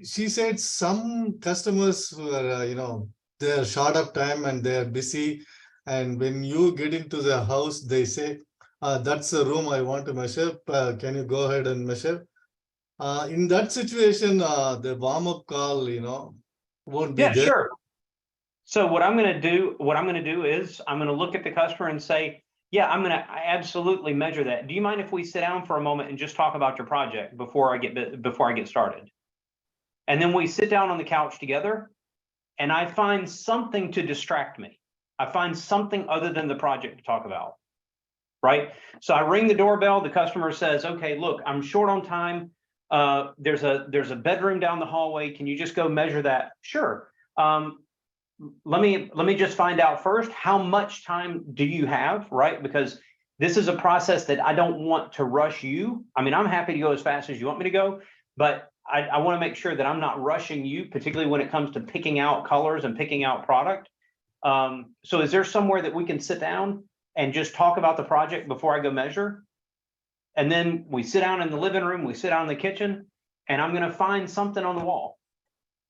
Speaker 18: she said some customers were, they're short of time and they're busy. And when you get into the house, they say, that's the room I want to measure. Can you go ahead and measure? In that situation, the warm-up call, won't be
Speaker 1: Yeah,
Speaker 18: there.
Speaker 1: sure. So what I'm going to do is I'm going to look at the customer and say, yeah, I absolutely measure that. Do you mind if we sit down for a moment and just talk about your project before I get started? And then we sit down on the couch together and I find something to distract me. I find something other than the project to talk about, right? So I ring the doorbell, the customer says, okay, look, I'm short on time. There's a bedroom down the hallway. Can you just go measure that? Sure. Let me just find out first, how much time do you have, right? Because this is a process that I don't want to rush you. I mean, I'm happy to go as fast as you want me to go, but I want to make sure that I'm not rushing you, particularly when it comes to picking out colors and picking out product. So is there somewhere that we can sit down and just talk about the project before I go measure? And then we sit down in the living room, we sit down in the kitchen, and I'm going to find something on the wall.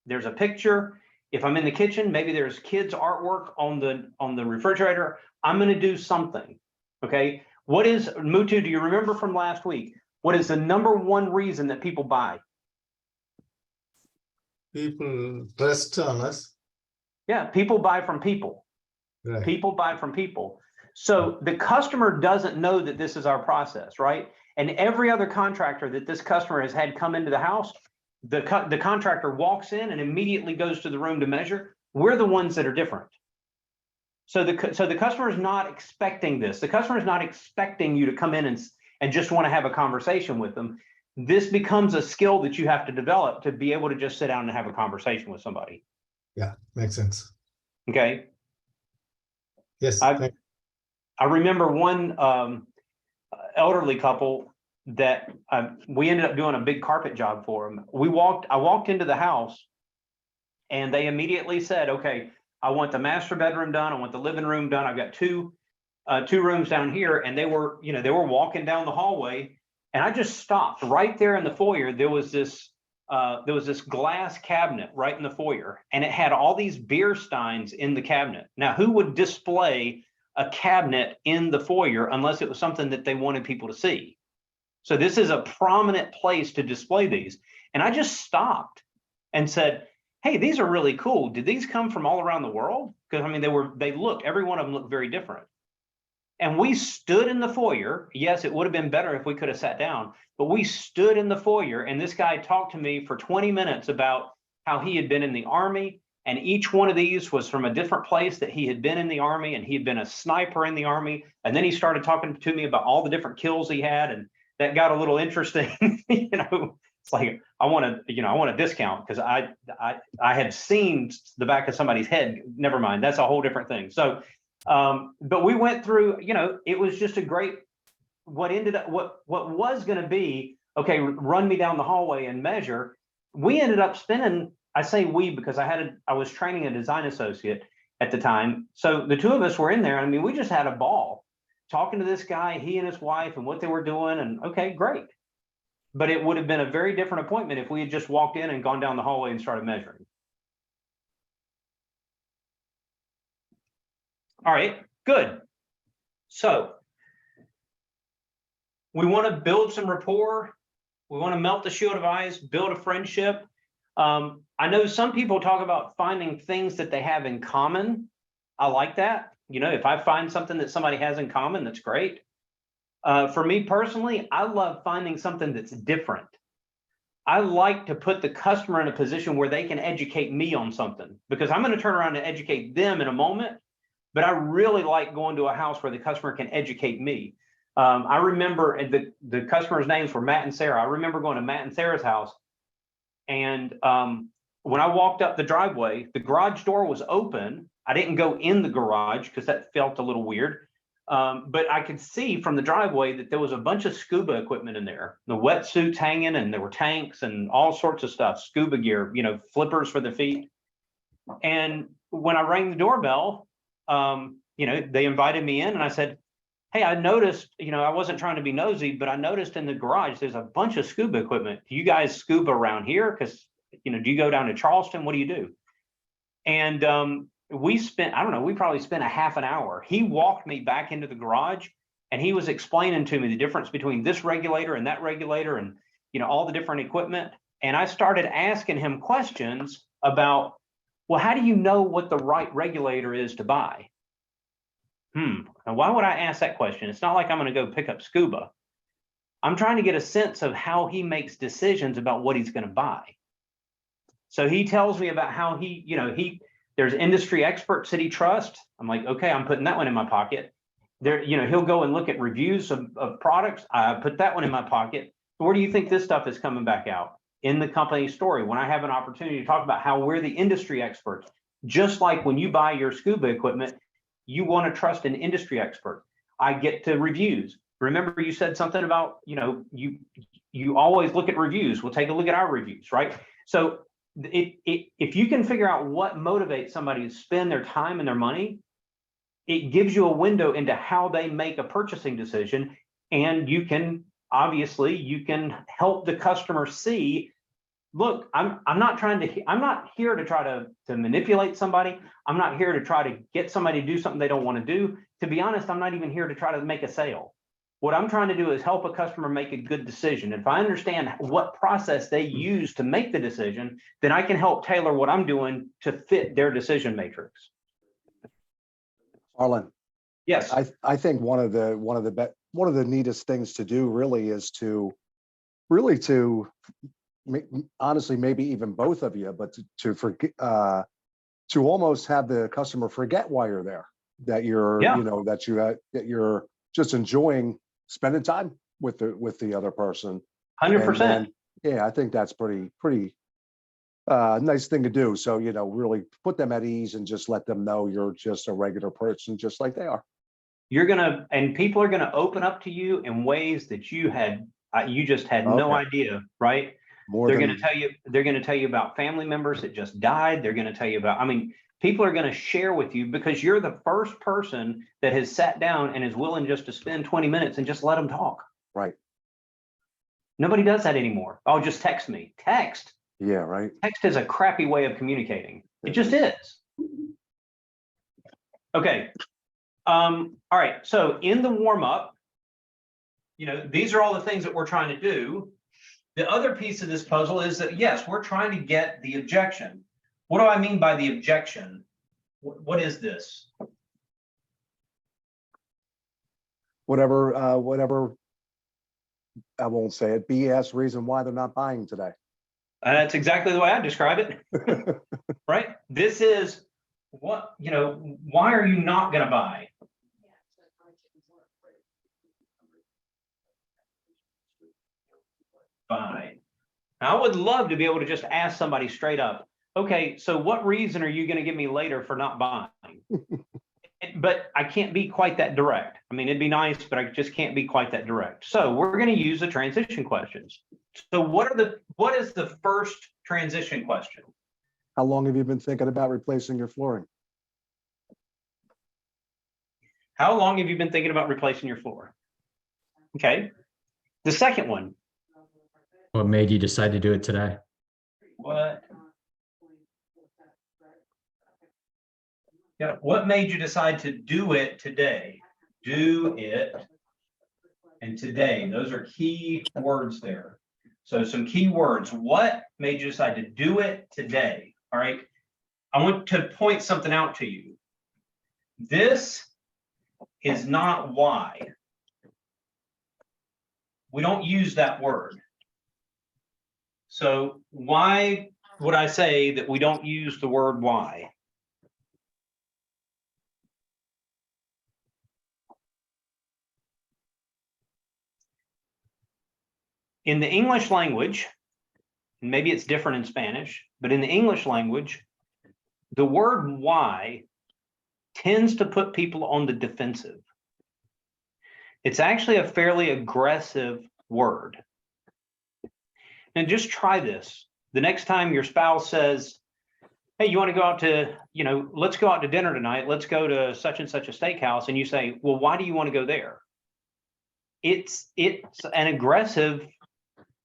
Speaker 1: There's a picture. If I'm in the kitchen, maybe there's kids' artwork on the refrigerator. I'm going to do something. Okay. What is, Mutu, do you remember from last week? What is the #1 reason that people buy?
Speaker 18: People trust on us.
Speaker 1: Yeah, people buy from people.
Speaker 18: Right.
Speaker 1: People buy from people. So the customer doesn't know that this is our process, right? And every other contractor that this customer has had come into the house, the contractor walks in and immediately goes to the room to measure. We're the ones that are different. So the customer is not expecting this. The customer is not expecting you to come in and just want to have a conversation with them. This becomes a skill that you have to develop to be able to just sit down and have a conversation with somebody.
Speaker 18: Yeah, makes sense.
Speaker 1: Okay.
Speaker 18: Yes.
Speaker 1: I remember one elderly couple that we ended up doing a big carpet job for them. I walked into the house and they immediately said, okay, I want the master bedroom done. I want the living room done. I've got two rooms down here. And they were walking down the hallway and I just stopped right there in the foyer. There was this glass cabinet right in the foyer and it had all these beer steins in the cabinet. Now, who would display a cabinet in the foyer unless it was something that they wanted people to see? So this is a prominent place to display these. And I just stopped and said, hey, these are really cool. Did these come from all around the world? Because I mean, every one of them looked very different. And we stood in the foyer. Yes, it would have been better if we could have sat down, but we stood in the foyer and this guy talked to me for 20 minutes about how he had been in the Army. And each one of these was from a different place that he had been in the Army, and he had been a sniper in the Army. And then he started talking to me about all the different kills he had. And that got a little interesting. It's like, I want a discount because I had seen the back of somebody's head. Never mind. That's a whole different thing. So, but we went through, it was just a great, what was going to be, okay, run me down the hallway and measure. We ended up spending, I say we, because I was training a design associate at the time. So the two of us were in there. I mean, we just had a ball talking to this guy, he and his wife, and what they were doing. And okay, great. But it would have been a very different appointment if we had just walked in and gone down the hallway and started measuring. All right, good. So we want to build some rapport. We want to melt the shield of ice, build a friendship. I know some people talk about finding things that they have in common. I like that. You know, if I find something that somebody has in common, that's great. For me personally, I love finding something that's different. I like to put the customer in a position where they can educate me on something, because I'm going to turn around and educate them in a moment. But I really like going to a house where the customer can educate me. I remember the customer's names were Matt and Sarah. I remember going to Matt and Sarah's house, and when I walked up the driveway, the garage door was open. I didn't go in the garage because that felt a little weird. But I could see from the driveway that there was a bunch of scuba equipment in there, the wetsuits hanging, and there were tanks and all sorts of stuff, scuba gear, you know, flippers for the feet. And when I rang the doorbell, you know, they invited me in, and I said, hey, I noticed, you know, I wasn't trying to be nosy, but I noticed in the garage, there's a bunch of scuba equipment. Do you guys scuba around here? Because, you know, do you go down to Charleston? What do you do? And we spent, I don't know, we probably spent a half an hour. He walked me back into the garage, and he was explaining to me the difference between this regulator and that regulator, and, you know, all the different equipment. And I started asking him questions about, well, how do you know what the right regulator is to buy? And why would I ask that question? It's not like I'm going to go pick up scuba. I'm trying to get a sense of how he makes decisions about what he's going to buy. So he tells me about how he, you know, there's industry experts that he trusts. I'm like, okay, I'm putting that one in my pocket. There, you know, he'll go and look at reviews of products. I put that one in my pocket. Where do you think this stuff is coming back out? In the company story, when I have an opportunity to talk about how we're the industry experts. Just like when you buy your scuba equipment, you want to trust an industry expert. I get to reviews. Remember, you said something about, you know, you always look at reviews. We'll take a look at our reviews, right? So if you can figure out what motivates somebody to spend their time and their money, it gives you a window into how they make a purchasing decision. And you can, obviously, you can help the customer see, look, I'm not here to try to manipulate somebody. I'm not here to try to get somebody to do something they don't want to do. To be honest, I'm not even here to try to make a sale. What I'm trying to do is help a customer make a good decision. If I understand what process they use to make the decision, then I can help tailor what I'm doing to fit their decision matrix.
Speaker 16: Arlen.
Speaker 1: Yes.
Speaker 16: I think one of the neatest things to do really is to honestly, maybe even both of you, but to forget, to almost have the customer forget why you're there, that you're, you know, that you're just enjoying spending time with the other person.
Speaker 1: 100%.
Speaker 16: Yeah, I think that's pretty nice thing to do. So, you know, really put them at ease and just let them know you're just a regular person, just like they are.
Speaker 1: And people are gonna open up to you in ways that you just had no idea, right? They're going to tell you about family members that just died. They're going to tell you about, I mean, people are going to share with you because you're the first person that has sat down and is willing just to spend 20 minutes and just let them talk.
Speaker 16: Right.
Speaker 1: Nobody does that anymore. Oh, just text me. Text.
Speaker 16: Yeah, right.
Speaker 1: Text is a crappy way of communicating. It just is. Okay. All right. So in the warm up, you know, these are all the things that we're trying to do. The other piece of this puzzle is that, yes, we're trying to get the objection. What do I mean by the objection? What is this?
Speaker 16: Whatever, I won't say it, BS reason why they're not buying today.
Speaker 1: That's exactly the way I describe it, right? This is what, you know, why are you not going to buy? Buy. Now, I would love to be able to just ask somebody straight up, okay, so what reason are you going to give me later for not buying? But I can't be quite that direct. I mean, it'd be nice, but I just can't be quite that direct. So we're going to use the transition questions. So what is the first transition question?
Speaker 16: How long have you been thinking about replacing your flooring?
Speaker 1: How long have you been thinking about replacing your floor? Okay. The second one.
Speaker 19: What made you decide to do it today?
Speaker 1: What made you decide to do it today? Do it and today. Those are key words there. So some key words. What made you decide to do it today? All right. I want to point something out to you. This is not why. We don't use that word. So why would I say that we don't use the word why? In the English language, and maybe it's different in Spanish, but in the English language, the word why tends to put people on the defensive. It's actually a fairly aggressive word. And just try this. The next time your spouse says, hey, you want to go out to, let's go out to dinner tonight. Let's go to such and such a steakhouse. And you say, well, why do you want to go there? It's an aggressive.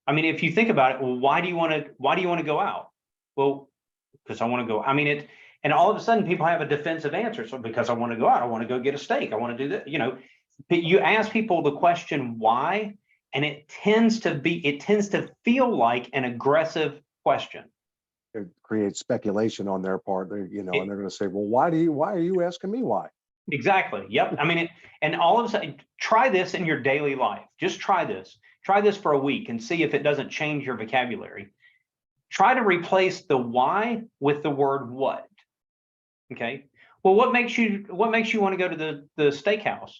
Speaker 1: I mean, if you think about it, well, why do you want to go out? Well, because I want to go. I mean, and all of a sudden people have a defensive answer. So because I want to go out, I want to go get a steak. I want to do that, but you ask people the question why, and it tends to feel like an aggressive question.
Speaker 16: It creates speculation on their part, and they're going to say, well, why are you asking me why?
Speaker 1: Exactly. Yep. I mean, and all of a sudden, try this in your daily life. Just try this. Try this for a week and see if it doesn't change your vocabulary. Try to replace the why with the word what. Okay. Well, what makes you want to go to the steakhouse?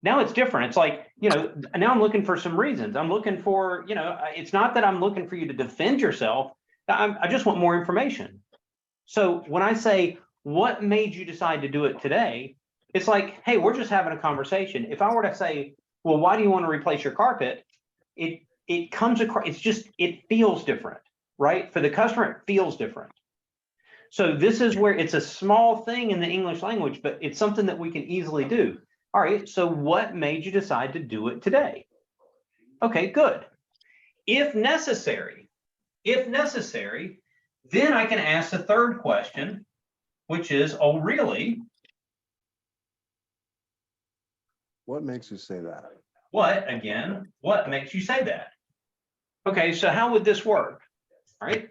Speaker 1: Now it's different. It's like, now I'm looking for some reasons. I'm looking for, it's not that I'm looking for you to defend yourself. I just want more information. So when I say, what made you decide to do it today? It's like, hey, we're just having a conversation. If I were to say, well, why do you want to replace your carpet? It comes across, it feels different, right? For the customer, it feels different. So this is where it's a small thing in the English language, but it's something that we can easily do. All right, so what made you decide to do it today? Okay, good. If necessary, then I can ask the third question, which is, oh, really?
Speaker 16: What makes you say that?
Speaker 1: What makes you say that? Okay, so how would this work? All right,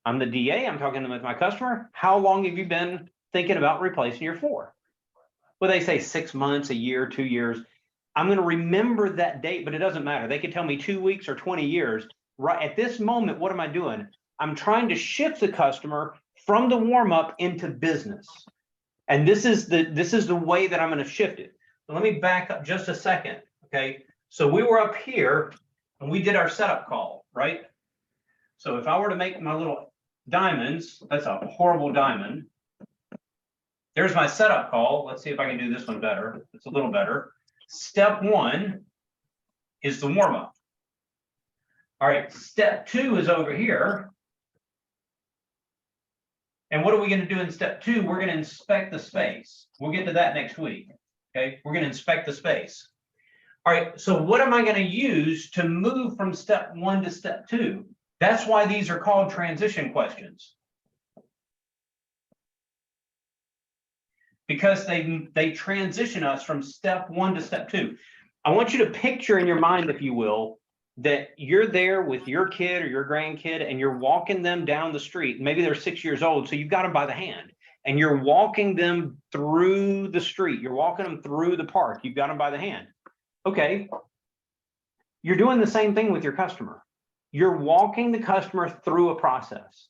Speaker 1: I'm the DA, I'm talking with my customer. How long have you been thinking about replacing your floor? Well, they say 6 months, a year, 2 years. I'm going to remember that date, but it doesn't matter. They could tell me 2 weeks or 20 years. Right at this moment, what am I doing? I'm trying to shift the customer from the warm up into business. And this is the way that I'm going to shift it. So let me back up just a second. Okay. So we were up here and we did our setup call, right? So if I were to make my little diamonds, that's a horrible diamond. There's my setup call. Let's see if I can do this one better. It's a little better. Step 1 is the warm up. All right, step 2 is over here. And what are we going to do in step 2? We're going to inspect the space. We'll get to that next week. Okay, we're going to inspect the space. All right, so what am I going to use to move from step 1 to step 2? That's why these are called transition questions. Because they transition us from step 1 to step 2. I want you to picture in your mind, if you will, that you're there with your kid or your grandkid and you're walking them down the street. Maybe they're 6 years old, so you've got them by the hand and you're walking them through the street. You're walking them through the park. You've got them by the hand. Okay. You're doing the same thing with your customer. You're walking the customer through a process.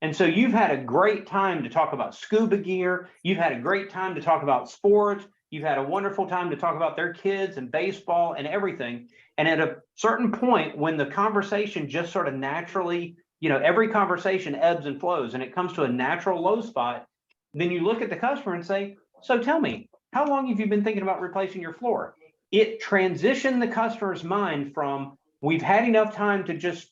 Speaker 1: And so you've had a great time to talk about scuba gear. You've had a great time to talk about sports. You've had a wonderful time to talk about their kids and baseball and everything. And at a certain point, when the conversation just sort of naturally, every conversation ebbs and flows and it comes to a natural low spot, then you look at the customer and say, so tell me, how long have you been thinking about replacing your floor? It transitioned the customer's mind from, we've had enough time to just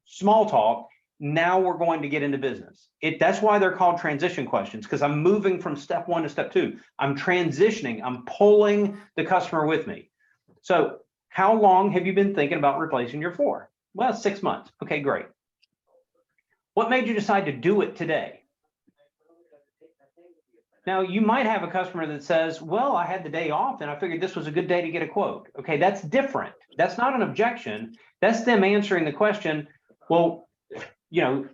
Speaker 1: small talk. Now we're going to get into business. That's why they're called transition questions, because I'm moving from step 1 to step 2. I'm transitioning. I'm pulling the customer with me. So how long have you been thinking about replacing your floor? Well, 6 months. Okay, great. What made you decide to do it today? Now, you might have a customer that says, well, I had the day off and I figured this was a good day to get a quote. Okay, that's different. That's not an objection. That's them answering the question, well, you know,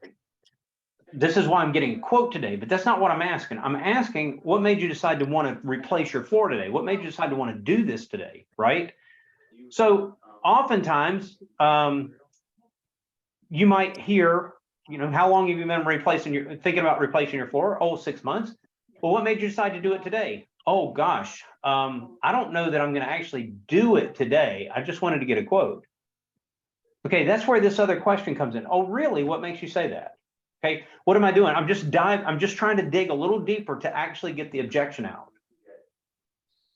Speaker 1: this is why I'm getting a quote today, but that's not what I'm asking. I'm asking, what made you decide to want to replace your floor today? What made you decide to want to do this today, right? So oftentimes, you might hear, you know, how long have you been thinking about replacing your floor? Oh, 6 months. Well, what made you decide to do it today? Oh gosh, I don't know that I'm going to actually do it today. I just wanted to get a quote. Okay, that's where this other question comes in. Oh, really? What makes you say that? Okay, what am I doing? I'm just trying to dig a little deeper to actually get the objection out.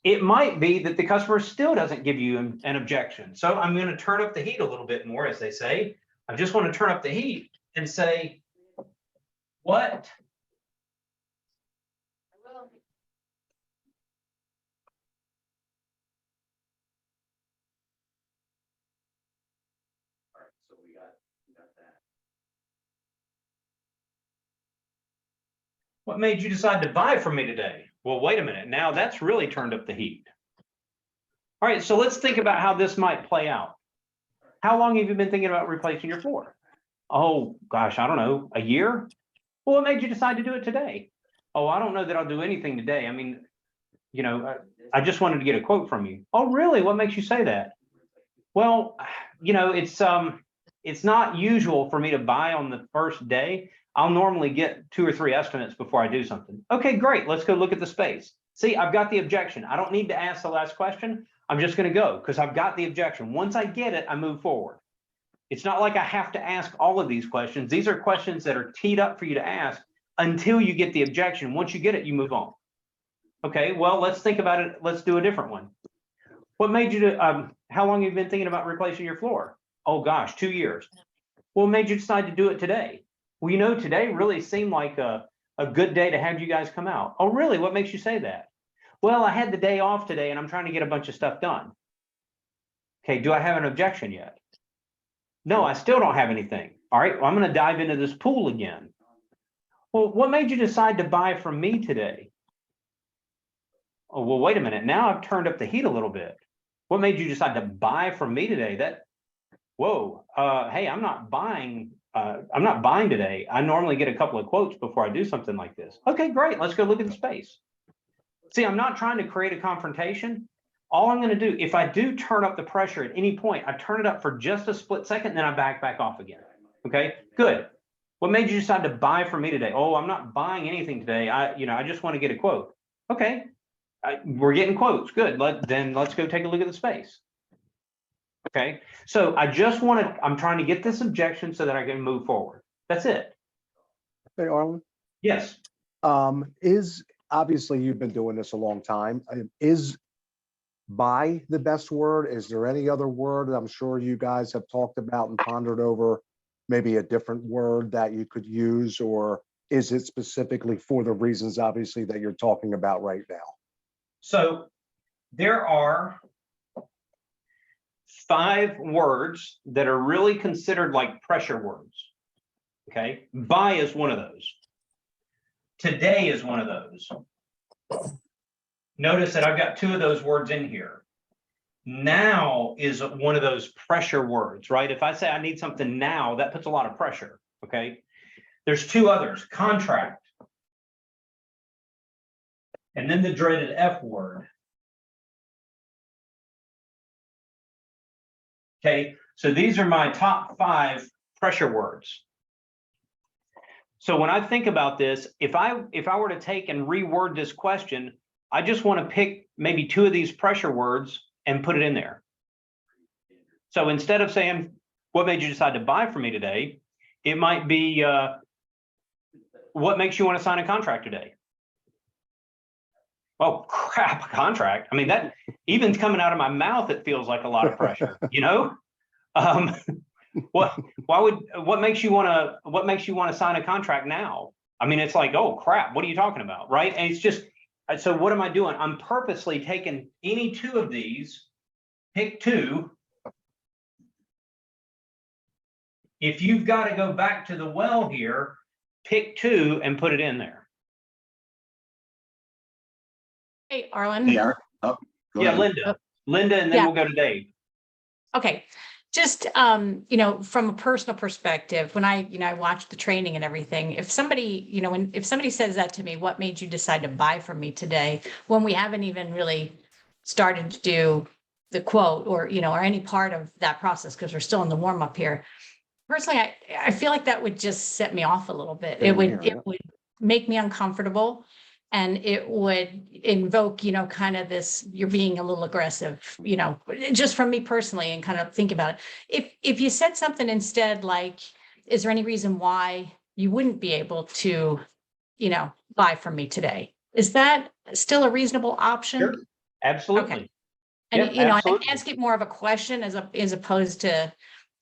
Speaker 1: It might be that the customer still doesn't give you an objection. So I'm going to turn up the heat a little bit more, as they say. I just want to turn up the heat and say, what? All right, so we got that. What made you decide to buy from me today? Well, wait a minute. Now that's really turned up the heat. All right, so let's think about how this might play out. How long have you been thinking about replacing your floor? Oh, gosh, I don't know, a year? Well, what made you decide to do it today? Oh, I don't know that I'll do anything today. I mean, you know, I just wanted to get a quote from you. Oh, really? What makes you say that? Well, you know, it's not usual for me to buy on the first day. I'll normally get 2 or 3 estimates before I do something. Okay, great. Let's go look at the space. See, I've got the objection. I don't need to ask the last question. I'm just going to go because I've got the objection. Once I get it, I move forward. It's not like I have to ask all of these questions. These are questions that are teed up for you to ask until you get the objection. Once you get it, you move on. Okay, well, let's think about it. Let's do a different one. What made you how long have you been thinking about replacing your floor? Oh gosh, 2 years. What made you decide to do it today? Well, you know, today really seemed like a good day to have you guys come out. Oh, really? What makes you say that? Well, I had the day off today and I'm trying to get a bunch of stuff done. Okay, do I have an objection yet? No, I still don't have anything. All right, well, I'm going to dive into this pool again. Well, what made you decide to buy from me today? Oh, well, wait a minute. Now I've turned up the heat a little bit. What made you decide to buy from me today? Whoa, hey, I'm not buying today. I normally get a couple of quotes before I do something like this. Okay, great. Let's go look at the space. See, I'm not trying to create a confrontation. All I'm going to do, if I do turn up the pressure at any point, I turn it up for just a split second, then I back off again. Okay, good. What made you decide to buy from me today? Oh, I'm not buying anything today. I just want to get a quote. Okay, we're getting quotes. Good. Then let's go take a look at the space. Okay, so I'm trying to get this objection so that I can move forward. That's it.
Speaker 16: Hey, Arlen, Yes. Obviously you've been doing this a long time. Is buy the best word? Is there any other word? I'm sure you guys have talked about and pondered over maybe a different word that you could use, or is it specifically for the reasons obviously that you're talking about right now?
Speaker 1: So there are 5 words that are really considered like pressure words. Okay, buy is one of those. Today is one of those. Notice that I've got 2 of those words in here. Now is one of those pressure words, right? If I say I need something now, that puts a lot of pressure. Okay, there's 2 others: contract, and then the dreaded F word. Okay, so these are my top 5 pressure words. So when I think about this, if I were to take and reword this question, I just want to pick maybe 2 of these pressure words and put it in there. So instead of saying, what made you decide to buy from me today? It might be, what makes you want to sign a contract today? Oh, crap, a contract. I mean, that even coming out of my mouth, it feels like a lot of pressure, you know? What makes you want to sign a contract now? I mean, it's like, oh crap, what are you talking about? Right? And it's just, so what am I doing? I'm purposely taking any 2 of these, pick 2. If you've got to go back to the well here, pick 2 and put it in there.
Speaker 9: Hey, Arlen.
Speaker 2: Hey, Art. Oh, go
Speaker 1: Yeah,
Speaker 2: ahead.
Speaker 1: Linda, and then
Speaker 9: Yeah.
Speaker 1: we'll go to Dave.
Speaker 9: Okay, just, from a personal perspective, when I watched the training and everything, if somebody, if somebody says that to me, what made you decide to buy from me today? When we haven't even really started to do the quote or, or any part of that process, because we're still in the warm up here. Personally, I feel like that would just set me off a little bit.
Speaker 16: Same here,
Speaker 9: It would make me uncomfortable. And it would invoke, kind of this, you're being a little aggressive, just from me personally, and kind of think about it. If you said something instead, like, is there any reason why you wouldn't be able to, buy from me today? Is that still a reasonable option?
Speaker 1: Sure. Absolutely.
Speaker 9: Okay. And,
Speaker 1: Yep,
Speaker 9: I
Speaker 1: absolutely.
Speaker 9: ask it more of a question as opposed to,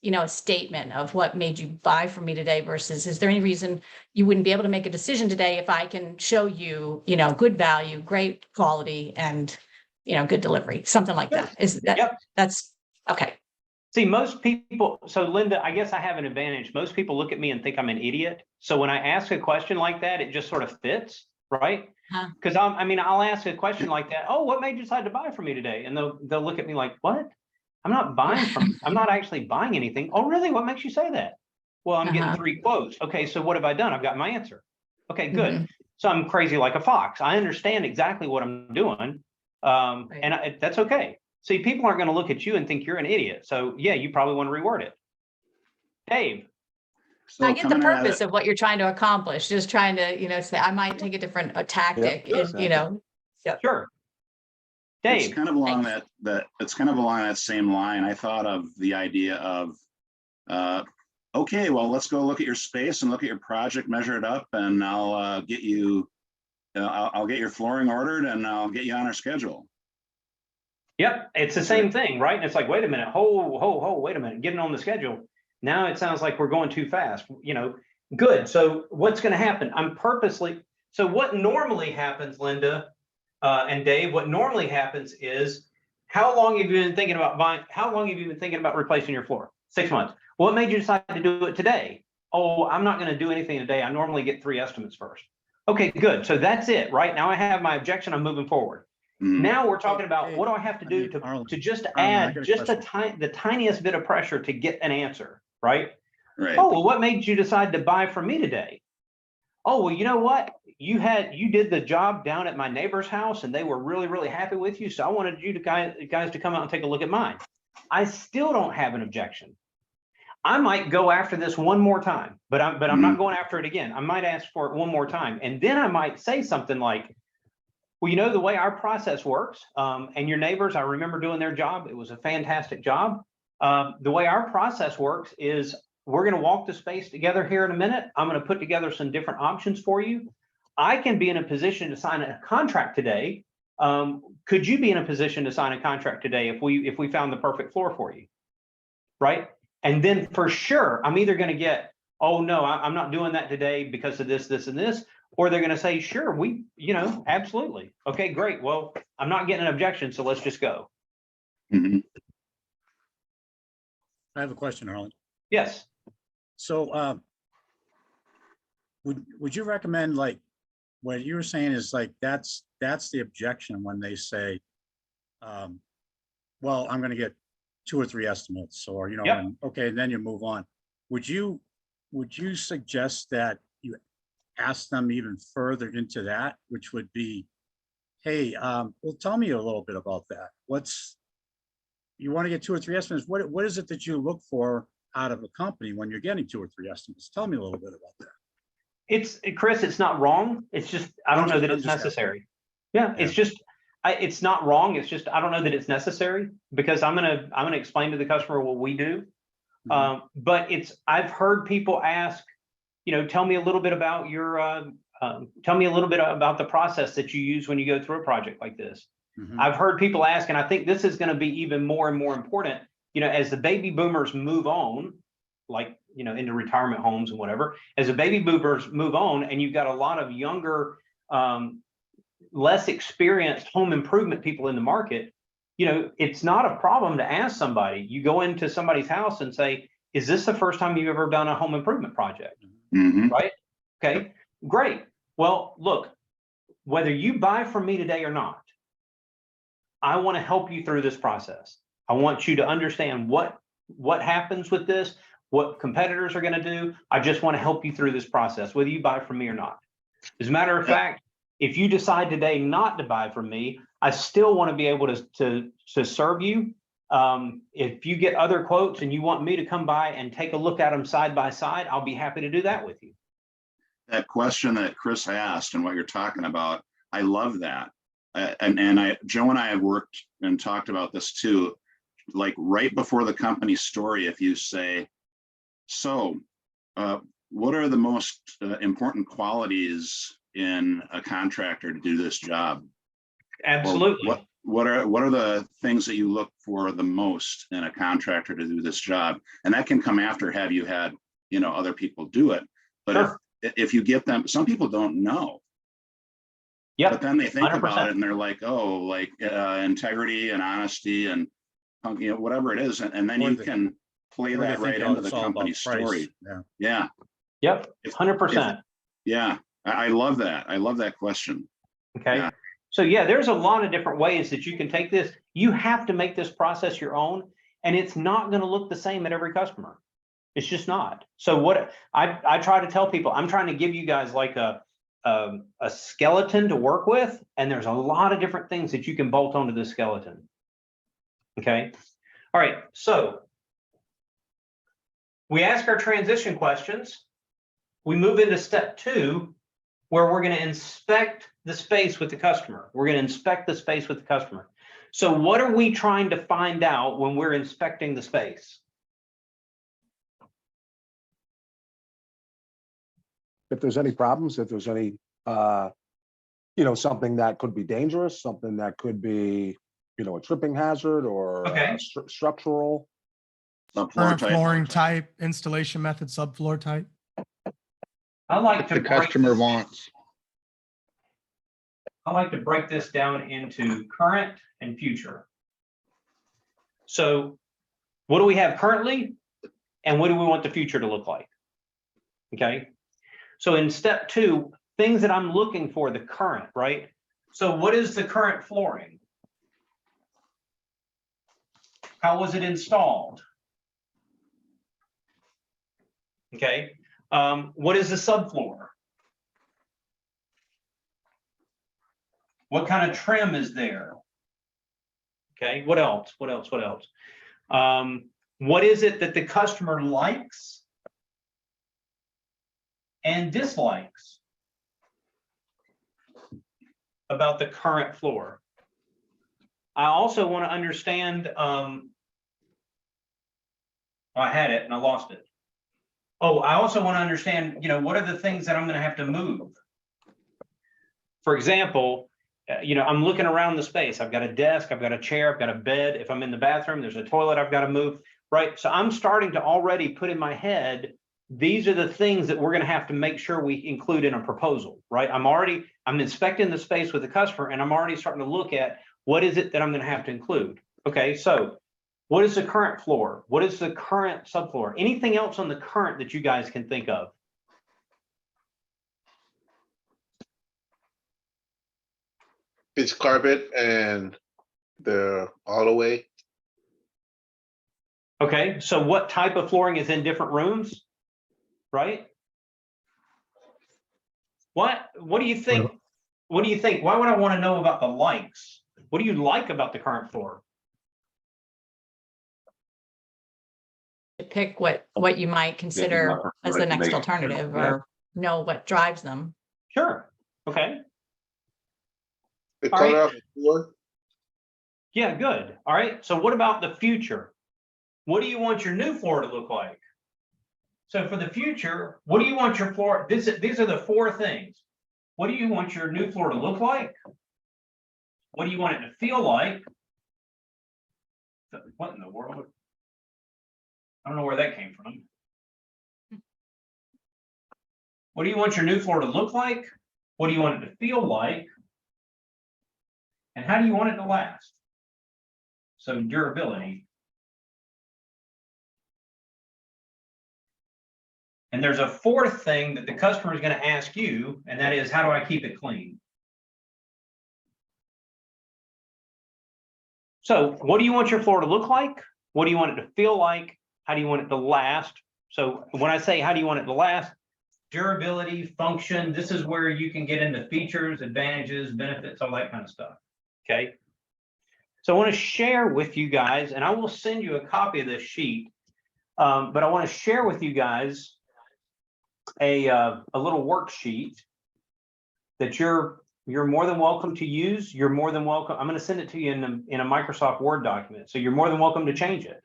Speaker 9: a statement of what made you buy from me today versus, is there any reason you wouldn't be able to make a decision today if I can show you, good value, great quality, and, good delivery, something like that. Is that,
Speaker 1: Yep.
Speaker 9: That's, okay.
Speaker 1: See, most people, so Linda, I guess I have an advantage. Most people look at me and think I'm an idiot. So when I ask a question like that, it just sort of fits, right?
Speaker 9: Huh.
Speaker 1: Because I'll ask a question like that. Oh, what made you decide to buy from me today? And they'll look at me like, what? I'm not actually buying anything. Oh, really? What makes you say that? Well, I'm getting 3 quotes. Okay, so what have I done? I've got my answer. Okay, good. So I'm crazy like a fox. I understand exactly what I'm doing. That's okay. See, people aren't going to look at you and think you're an idiot. So yeah, you probably want to reword it. Dave.
Speaker 9: I get the purpose of what you're trying to accomplish, just trying to, say, I might take a different tactic,
Speaker 1: Yeah. Sure. Dave.
Speaker 2: It's kind of along that same line. I thought of the idea of, okay, well, let's go look at your space and look at your project, measure it up, and I'll get you, I'll get your flooring ordered, and I'll get you on our schedule.
Speaker 1: Yep, it's the same thing, right? And it's like, wait a minute, wait a minute, getting on the schedule. Now it sounds like we're going too fast, good. So what's going to happen? So what normally happens, Linda and Dave, what normally happens is, how long have you been thinking about buying? How long have you been thinking about replacing your floor? 6 months. What made you decide to do it today? Oh, I'm not going to do anything today. I normally get 3 estimates first. Okay, good. So that's it, right? Now I have my objection. I'm moving forward. Now we're talking about what do I have to do to just add just the tiniest bit of pressure to get an answer, right?
Speaker 2: Right.
Speaker 1: Oh, well, what made you decide to buy from me today? Oh, well, you know what? You did the job down at my neighbor's house and they were really, really happy with you. So I wanted you guys to come out and take a look at mine. I still don't have an objection. I might go after this one more time, but I'm not going after it again. I might ask for it one more time. And then I might say something like, well, the way our process works, and your neighbors, I remember doing their job. It was a fantastic job. The way our process works is we're going to walk the space together here in a minute. I'm going to put together some different options for you. I can be in a position to sign a contract today. Could you be in a position to sign a contract today if we found the perfect floor for you? Right. And then for sure, I'm either going to get, oh, no, I'm not doing that today because of this, this, and this. Or they're going to say, sure, absolutely. Okay, great. Well, I'm not getting an objection, so let's just go.
Speaker 11: I have a question, Harlan.
Speaker 1: Yes.
Speaker 11: So would you recommend, like, what you were saying is like, that's the objection when they say, well, I'm going to get 2 or 3 estimates, or, okay, and then you move on. Would you suggest that you ask them even further into that, which would be, hey, well, tell me a little bit about that. You want to get 2 or 3 estimates. What is it that you look for out of a company when you're getting 2 or 3 estimates? Tell me a little bit about that.
Speaker 1: Chris, it's not wrong. It's just, I don't know that it's necessary. Yeah, it's just, it's not wrong. It's just, I don't know that it's necessary, because I'm going to explain to the customer what we do. But I've heard people ask, tell me a little bit about tell me a little bit about the process that you use when you go through a project like this. I've heard people ask, and I think this is going to be even more and more important, as the baby boomers move on, like, into retirement homes and whatever, as the baby boomers move on, and you've got a lot of younger, less experienced home improvement people in the market, it's not a problem to ask somebody. You go into somebody's house and say, is this the first time you've ever done a home improvement project? Right? Okay, great. Well, look, whether you buy from me today or not, I want to help you through this process. I want you to understand what happens with this, what competitors are going to do. I just want to help you through this process, whether you buy from me or not. As a matter of fact, if you decide today not to buy from me, I still want to be able to serve you. If you get other quotes and you want me to come by and take a look at them side by side, I'll be happy to do that with you.
Speaker 2: That question that Chris asked and what you're talking about, I love that. Joe and I have worked and talked about this too. Like right before the company story, if you say, so what are the most important qualities in a contractor to do this job?
Speaker 1: Absolutely.
Speaker 2: Or what are the things that you look for the most in a contractor to do this job? And that can come after have you had, you know, other people do it. But
Speaker 1: Sure.
Speaker 2: if you get them, some people don't know.
Speaker 1: Yeah.
Speaker 2: But then they think
Speaker 1: 100%.
Speaker 2: about it and they're like, oh, like integrity and honesty and, you know, whatever it is. And then
Speaker 11: Or
Speaker 2: you
Speaker 11: they-
Speaker 2: can play
Speaker 11: or they
Speaker 2: that
Speaker 11: think
Speaker 2: right into
Speaker 11: it's
Speaker 2: the
Speaker 11: all about
Speaker 2: company
Speaker 11: price.
Speaker 2: story.
Speaker 11: Yeah.
Speaker 2: Yeah.
Speaker 1: Yep. 100%.
Speaker 2: Yeah. I love that. I love that question.
Speaker 1: Okay.
Speaker 2: Yeah.
Speaker 1: So yeah, there's a lot of different ways that you can take this. You have to make this process your own, and it's not going to look the same at every customer. It's just not. So what I try to tell people, I'm trying to give you guys like a skeleton to work with, and there's a lot of different things that you can bolt onto this skeleton. Okay. All right. So we ask our transition questions. We move into step 2, where we're going to inspect the space with the customer. We're going to inspect the space with the customer. So what are we trying to find out when we're inspecting the space?
Speaker 16: If there's any problems, if there's any, you know, something that could be dangerous, something that could be, you know, a tripping hazard or
Speaker 1: Okay.
Speaker 16: Structural.
Speaker 2: Subfloor type.
Speaker 20: Flooring type, installation method, subfloor type.
Speaker 1: I like to
Speaker 12: The customer wants.
Speaker 1: I like to break this down into current and future. So what do we have currently and what do we want the future to look like? Okay. So in step 2, things that I'm looking for, the current, right? So what is the current flooring? How was it installed? Okay. What is the subfloor? What kind of trim is there? Okay, what else? What else? What else? What is it that the customer likes and dislikes about the current floor? I also want to understand, I had it and I lost it. Oh, I also want to understand, you know, what are the things that I'm going to have to move? For example, you know, I'm looking around the space. I've got a desk, I've got a chair, I've got a bed. If I'm in the bathroom, there's a toilet I've got to move, right? So I'm starting to already put in my head, these are the things that we're going to have to make sure we include in a proposal, right? I'm inspecting the space with the customer and I'm already starting to look at what is it that I'm going to have to include. Okay, so what is the current floor? What is the current subfloor? Anything else on the current that you guys can think of?
Speaker 12: It's carpet and the hallway.
Speaker 1: Okay, so what type of flooring is in different rooms, right? What do you think? What do you think? Why would I want to know about the likes? What do you like about the current floor?
Speaker 9: Pick what you might consider as the next alternative or know what drives them.
Speaker 1: Sure. Okay.
Speaker 12: The
Speaker 1: All
Speaker 12: color
Speaker 1: right.
Speaker 12: of the floor.
Speaker 1: Yeah, good. All right. So what about the future? What do you want your new floor to look like? So for the future, what do you want your floor? These are the 4 things. What do you want your new floor to look like? What do you want it to feel like? What in the world? I don't know where that came from. What do you want your new floor to look like? What do you want it to feel like? And how do you want it to last? So durability. And there's a 4th thing that the customer is going to ask you, and that is, how do I keep it clean? So what do you want your floor to look like? What do you want it to feel like? How do you want it to last? So when I say how do you want it to last, durability, function, this is where you can get into features, advantages, benefits, all that kind of stuff. Okay. So I want to share with you guys, and I will send you a copy of this sheet, but I want to share with you guys a little worksheet that you're more than welcome to use. You're more than welcome. I'm going to send it to you in a Microsoft Word document. So you're more than welcome to change it.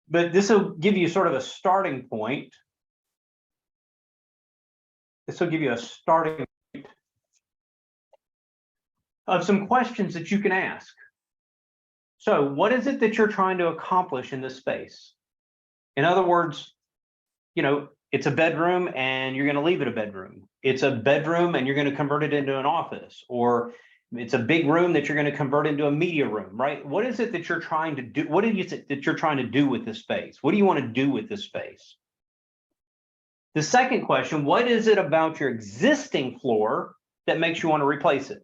Speaker 1: But this will give you sort of a starting point. This will give you a starting point of some questions that you can ask. So what is it that you're trying to accomplish in this space? In other words, you know, it's a bedroom and you're going to leave it a bedroom. It's a bedroom and you're going to convert it into an office, or it's a big room that you're going to convert into a media room, right? What is it that you're trying to do? What is it that you're trying to do with this space? What do you want to do with this space? The second question, what is it about your existing floor that makes you want to replace it?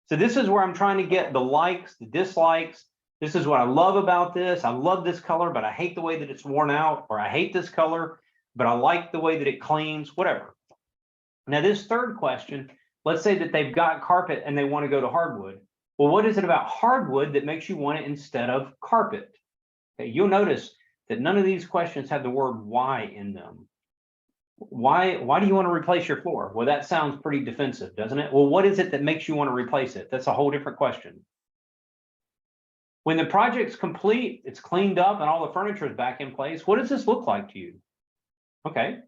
Speaker 1: So this is where I'm trying to get the likes, the dislikes. This is what I love about this. I love this color, but I hate the way that it's worn out, or I hate this color, but I like the way that it cleans, whatever. Now, this third question, let's say that they've got carpet and they want to go to hardwood. Well, what is it about hardwood that makes you want it instead of carpet? Okay, you'll notice that none of these questions have the word why in them. Why do you want to replace your floor? Well, that sounds pretty defensive, doesn't it? Well, what is it that makes you want to replace it? That's a whole different question. When the project's complete, it's cleaned up and all the furniture is back in place, what does this look like to you? Okay.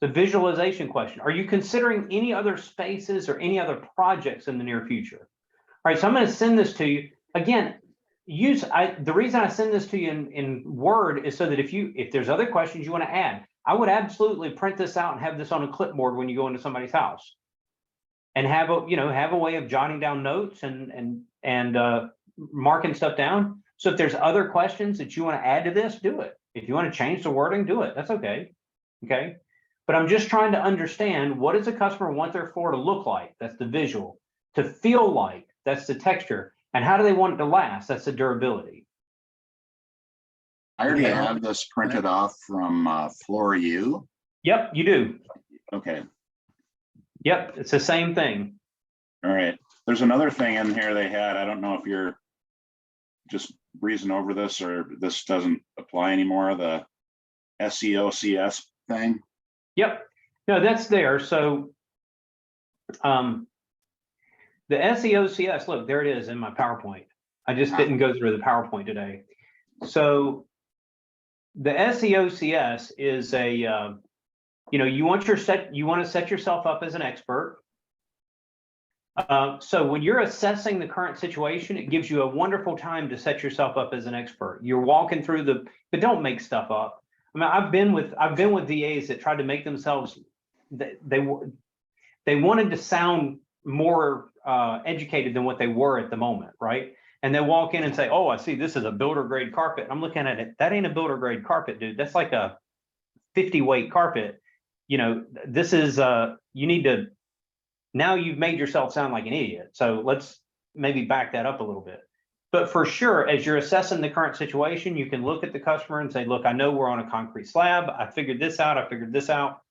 Speaker 1: The visualization question. Are you considering any other spaces or any other projects in the near future? All right, so I'm going to send this to you. Again, the reason I send this to you in Word is so that if there's other questions you want to add, I would absolutely print this out and have this on a clipboard when you go into somebody's house, and have a way of jotting down notes and marking stuff down. So if there's other questions that you want to add to this, do it. If you want to change the wording, do it. That's okay. Okay. But I'm just trying to understand, what does a customer want their floor to look like? That's the visual. To feel like, that's the texture. And how do they want it to last? That's the durability.
Speaker 2: I already have this printed off from Floor U.
Speaker 1: Yep, you do.
Speaker 2: Okay.
Speaker 1: Yep, it's the same thing.
Speaker 2: All right. There's another thing in here they had. I don't know if you're just breezing over this or this doesn't apply anymore. The SEOCS thing.
Speaker 1: Yep. No, that's there. So the SEOCS, look, there it is in my PowerPoint. I just didn't go through the PowerPoint today. So the SEOCS is you want to set yourself up as an expert. So when you're assessing the current situation, it gives you a wonderful time to set yourself up as an expert. You're walking through but don't make stuff up. I mean, I've been with VAs that tried to make themselves, they wanted to sound more educated than what they were at the moment, right? And they walk in and say, "Oh, I see this is a builder grade carpet." I'm looking at it. That ain't a builder grade carpet, dude. That's like a 50 weight carpet. This is you need to. Now you've made yourself sound like an idiot. So let's maybe back that up a little bit. But for sure, as you're assessing the current situation, you can look at the customer and say, "Look, I know we're on a concrete slab. I figured this out. I figured this out."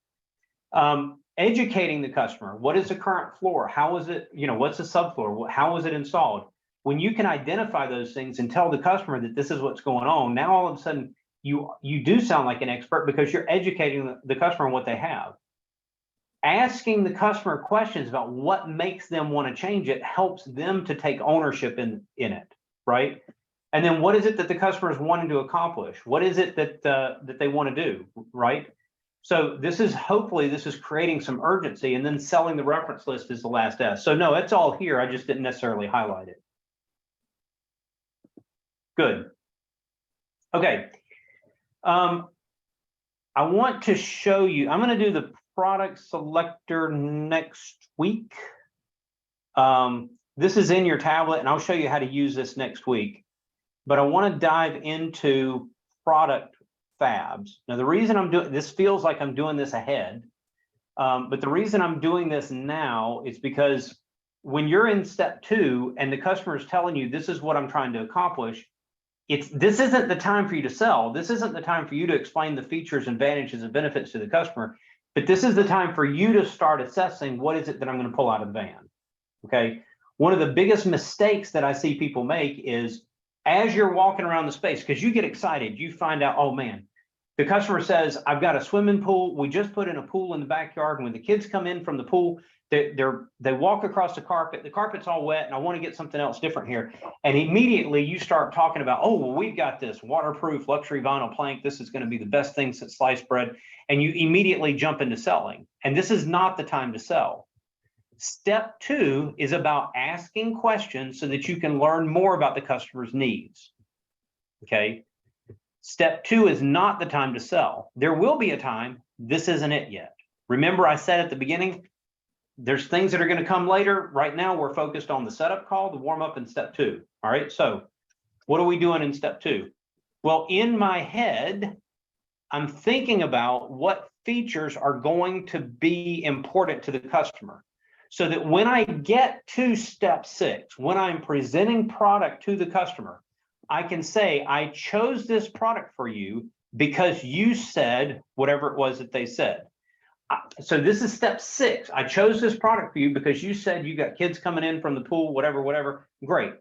Speaker 1: Educating the customer. What is the current floor? How is it? What's the subfloor? How is it installed? When you can identify those things and tell the customer that this is what's going on, now all of a sudden you do sound like an expert because you're educating the customer on what they have. Asking the customer questions about what makes them want to change it helps them to take ownership in it, right? And then what is it that the customer is wanting to accomplish? What is it that they want to do, right? So hopefully this is creating some urgency, and then selling the reference list is the last S. So no, it's all here. I just didn't necessarily highlight it. Good. Okay. I want to show you, I'm going to do the product selector next week. This is in your tablet, and I'll show you how to use this next week. But I want to dive into product fabs. Now, the reason I'm doing this feels like I'm doing this ahead, but the reason I'm doing this now is because when you're in step 2 and the customer is telling you, this is what I'm trying to accomplish, this isn't the time for you to sell. This isn't the time for you to explain the features, advantages, and benefits to the customer, but this is the time for you to start assessing what is it that I'm going to pull out of the van. Okay. One of the biggest mistakes that I see people make is as you're walking around the space, because you get excited, you find out, oh man, the customer says, I've got a swimming pool. We just put in a pool in the backyard. And when the kids come in from the pool, they walk across the carpet's all wet, and I want to get something else different here. And immediately you start talking about, oh, well, we've got this waterproof luxury vinyl plank. This is going to be the best thing since sliced bread. And you immediately jump into selling. And this is not the time to sell. Step 2 is about asking questions so that you can learn more about the customer's needs. Okay. Step 2 is not the time to sell. There will be a time. This isn't it yet. Remember, I said at the beginning, there's things that are going to come later. Right now, we're focused on the setup call, the warm up in step 2. All right. So what are we doing in step 2? Well, in my head, I'm thinking about what features are going to be important to the customer so that when I get to step 6, when I'm presenting product to the customer, I can say, I chose this product for you because you said whatever it was that they said. So this is step 6. I chose this product for you because you said you got kids coming in from the pool, whatever. Great.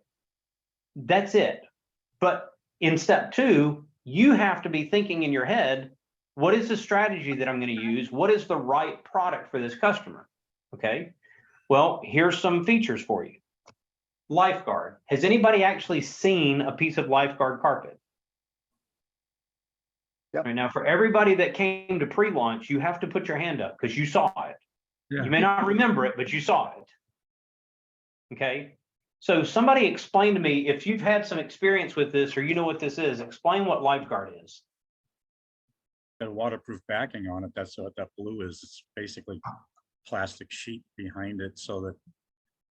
Speaker 1: That's it. But in step 2, you have to be thinking in your head, what is the strategy that I'm going to use? What is the right product for this customer? Okay. Well, here's some features for you. Lifeguard. Has anybody actually seen a piece of lifeguard carpet?
Speaker 16: Yep.
Speaker 1: Right now, for everybody that came to pre-launch, you have to put your hand up because you saw it.
Speaker 10: Yeah.
Speaker 1: You may not remember it, but you saw it. Okay. So somebody explain to me, if you've had some experience with this or you know what this is, explain what lifeguard is.
Speaker 11: Got a waterproof backing on it. That's what that blue is. It's basically plastic sheet behind it so that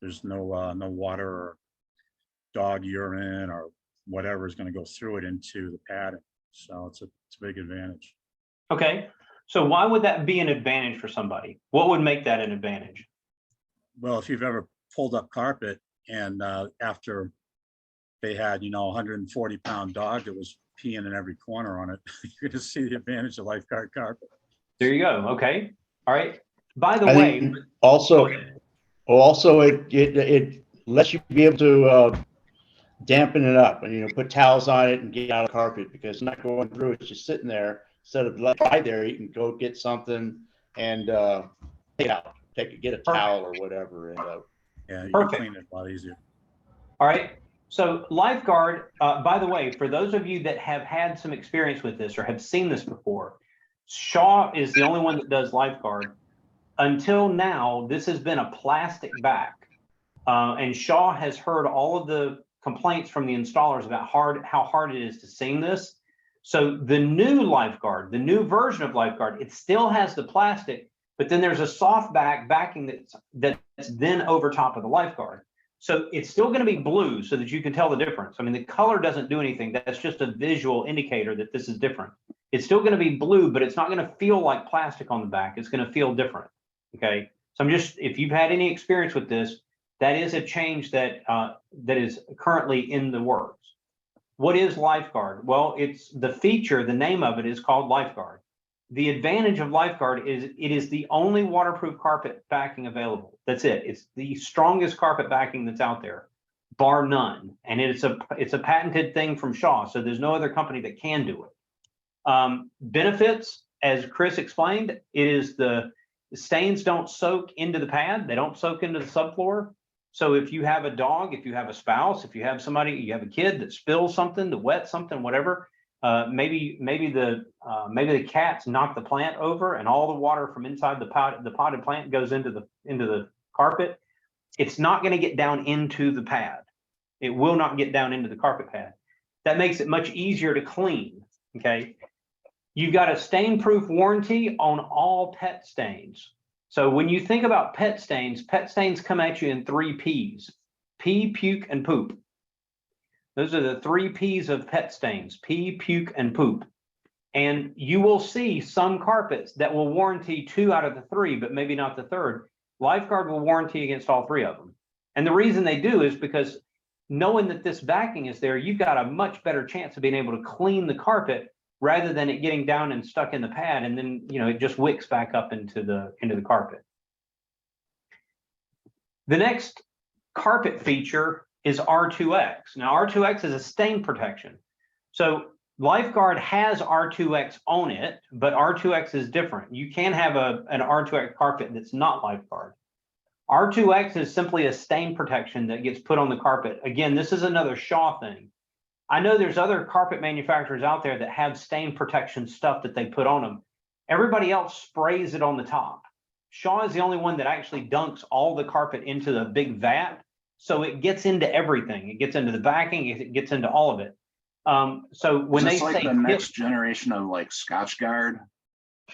Speaker 11: there's no no water or dog urine or whatever is going to go through it into the padding. So it's a big advantage.
Speaker 1: Okay. So why would that be an advantage for somebody? What would make that an advantage?
Speaker 11: Well, if you've ever pulled up carpet and after they had, 140-pound dog that was peeing in every corner on it, you're going to see the advantage of lifeguard carpet.
Speaker 1: There you go. Okay. All right. By the
Speaker 17: I
Speaker 1: way,
Speaker 17: think also it lets you be able to dampen it up and put towels on it and get out of carpet because it's not going through. It's just sitting there. Instead of let it lie there, you can go get something and take it out. Get a towel or whatever. And
Speaker 11: yeah, you
Speaker 1: perfect.
Speaker 11: can clean it a lot easier.
Speaker 1: All right. So lifeguard, by the way, for those of you that have had some experience with this or have seen this before, Shaw is the only one that does lifeguard. Until now, this has been a plastic back. And Shaw has heard all of the complaints from the installers about how hard it is to seam this. So the new lifeguard, the new version of lifeguard, it still has the plastic, but then there's a soft backing that's then over top of the lifeguard. So it's still going to be blue so that you can tell the difference. I mean, the color doesn't do anything. That's just a visual indicator that this is different. It's still going to be blue, but it's not going to feel like plastic on the back. It's going to feel different. Okay. So if you've had any experience with this, that is a change that is currently in the works. What is lifeguard? Well, it's the feature, the name of it is called lifeguard. The advantage of lifeguard is it is the only waterproof carpet backing available. That's it. It's the strongest carpet backing that's out there, bar none. And it's a patented thing from Shaw. So there's no other company that can do it. Benefits, as Chris explained, it is the stains don't soak into the pad. They don't soak into the subfloor. So if you have a dog, if you have a spouse, if you have somebody, you have a kid that spills something, that wets something, whatever, maybe the cats knock the plant over and all the water from inside the potted plant goes into the carpet. It's not going to get down into the pad. It will not get down into the carpet pad. That makes it much easier to clean. Okay. You've got a stain-proof warranty on all pet stains. So when you think about pet stains come at you in 3 P's: pee, puke, and poop. Those are the 3 P's of pet stains: pee, puke, and poop. And you will see some carpets that will warranty 2 out of the 3, but maybe not the 3rd. Lifeguard will warranty against all 3 of them. And the reason they do is because knowing that this backing is there, you've got a much better chance of being able to clean the carpet rather than it getting down and stuck in the pad, and then, you know, it just wicks back up into the carpet. The next carpet feature is R2X. Now, R2X is a stain protection. So Lifeguard has R2X on it, but R2X is different. You can have an R2X carpet that's not Lifeguard. R2X is simply a stain protection that gets put on the carpet. Again, this is another Shaw thing. I know there's other carpet manufacturers out there that have stain protection stuff that they put on them. Everybody else sprays it on the top. Shaw is the only one that actually dunks all the carpet into the big vat. So it gets into everything. It gets into the backing, it gets into all of it. So when
Speaker 2: Is
Speaker 1: they
Speaker 2: this like
Speaker 1: say
Speaker 2: the next generation of like Scotch Guard?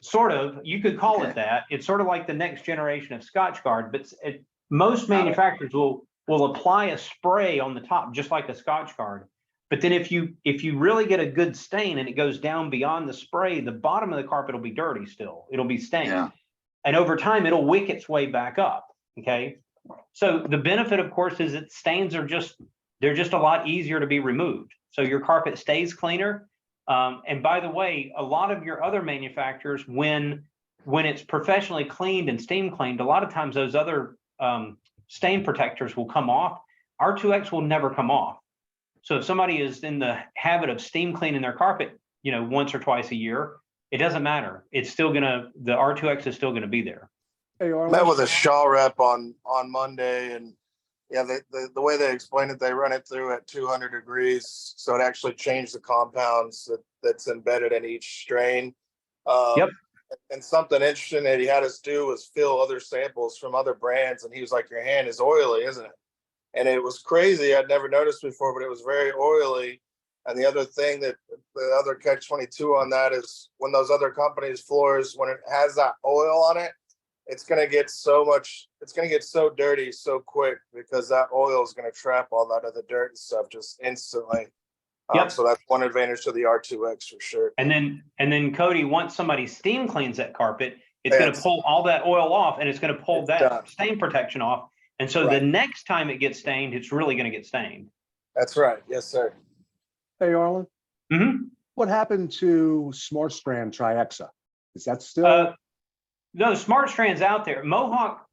Speaker 1: sort of, you could call
Speaker 2: Okay.
Speaker 1: it that. It's sort of like the next generation of Scotch Guard, but most manufacturers will apply a spray on the top, just like a Scotch Guard. But then if you really get a good stain and it goes down beyond the spray, the bottom of the carpet will be dirty still. It'll be stained.
Speaker 2: Yeah.
Speaker 1: And over time, it'll wick its way back up. Okay. So the benefit, of course, is that stains are they're just a lot easier to be removed. So your carpet stays cleaner. And by the way, a lot of your other manufacturers, when it's professionally cleaned and steam cleaned, a lot of times those other stain protectors will come off. R2X will never come off. So if somebody is in the habit of steam cleaning their carpet, you know, once or twice a year, it doesn't matter. It's still the R2X is still gonna be there.
Speaker 16: Hey,
Speaker 8: Met with a Shaw rep on Monday, and yeah, the way they explain it, they run it through at 200 degrees, so it actually changed the compounds that's embedded in each strain.
Speaker 1: Yep.
Speaker 8: And something interesting that he had us do was fill other samples from other brands, and he was like, "Your hand is oily, isn't it?" And it was crazy. I'd never noticed before, but it was very oily. And the other thing that the other catch-22 on that is when those other companies' floors, when it has that oil on it, it's going to get so dirty so quick because that oil is going to trap all that other dirt and stuff just instantly.
Speaker 1: Yep.
Speaker 8: So that's one advantage to the R2X for sure.
Speaker 1: And then Cody, once somebody steam cleans that carpet, it's going to pull all that oil off and it's going to pull that stain protection off. And so the next time it gets stained, it's really going to get stained.
Speaker 8: That's right. Yes, sir.
Speaker 16: Hey, Arlen.
Speaker 1: Mm-hmm.
Speaker 16: What happened to Smart Strand Triaxa? Is that still?
Speaker 1: No, Smart Strand's out there. Mohawk,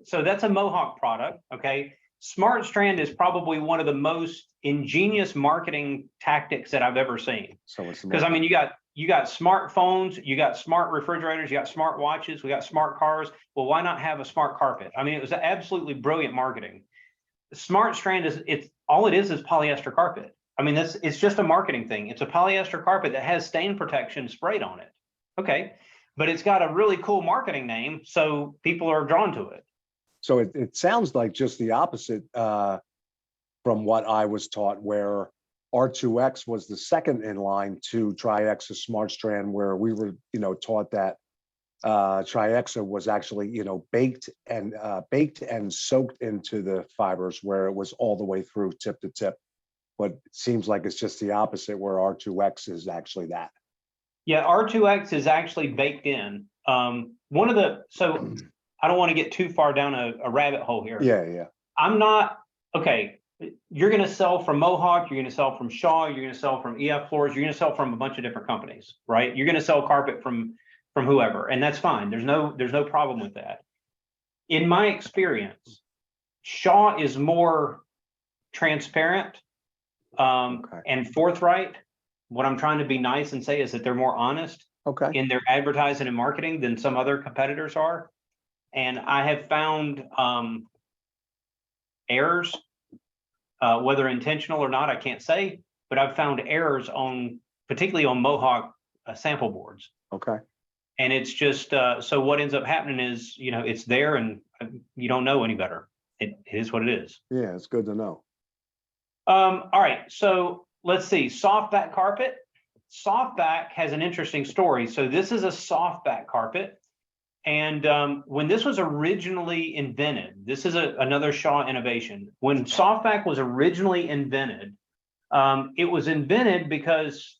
Speaker 1: so that's a Mohawk product, okay? Smart Strand is probably one of the most ingenious marketing tactics that I've ever seen.
Speaker 16: So it's
Speaker 1: because I mean, you got smartphones, you got smart refrigerators, you got smart watches, we got smart cars. Well, why not have a smart carpet? I mean, it was absolutely brilliant marketing. Smart Strand is all it is polyester carpet. I mean, it's just a marketing thing. It's a polyester carpet that has stain protection sprayed on it. Okay. But it's got a really cool marketing name, so people are drawn to it.
Speaker 16: So it sounds like just the opposite from what I was taught, where R2X was the second in line to Triaxa Smart Strand, where we were, taught that Triaxa was actually, baked and soaked into the fibers, where it was all the way through tip to tip. But it seems like it's just the opposite, where R2X is actually that.
Speaker 1: Yeah, R2X is actually baked in. So I don't want to get too far down a rabbit hole here.
Speaker 16: Yeah.
Speaker 1: I'm not, okay, you're going to sell from Mohawk, you're going to sell from Shaw, you're going to sell from EF Floors, you're going to sell from a bunch of different companies, right? You're going to sell carpet from whoever, and that's fine. There's no problem with that. In my experience, Shaw is more transparent and forthright. What I'm trying to be nice and say is that they're more honest in their advertising and marketing than some other competitors are. And I have found errors, whether intentional or not, I can't say, but I've found errors particularly on Mohawk sample boards.
Speaker 16: Okay.
Speaker 1: And it's just, so what ends up happening is, it's there and you don't know any better. It is what it is.
Speaker 16: Yeah, it's good to know.
Speaker 1: All right, so let's see, softback carpet. Softback has an interesting story. So this is a softback carpet. And when this was originally invented, this is another Shaw innovation. When softback was originally invented, it was invented because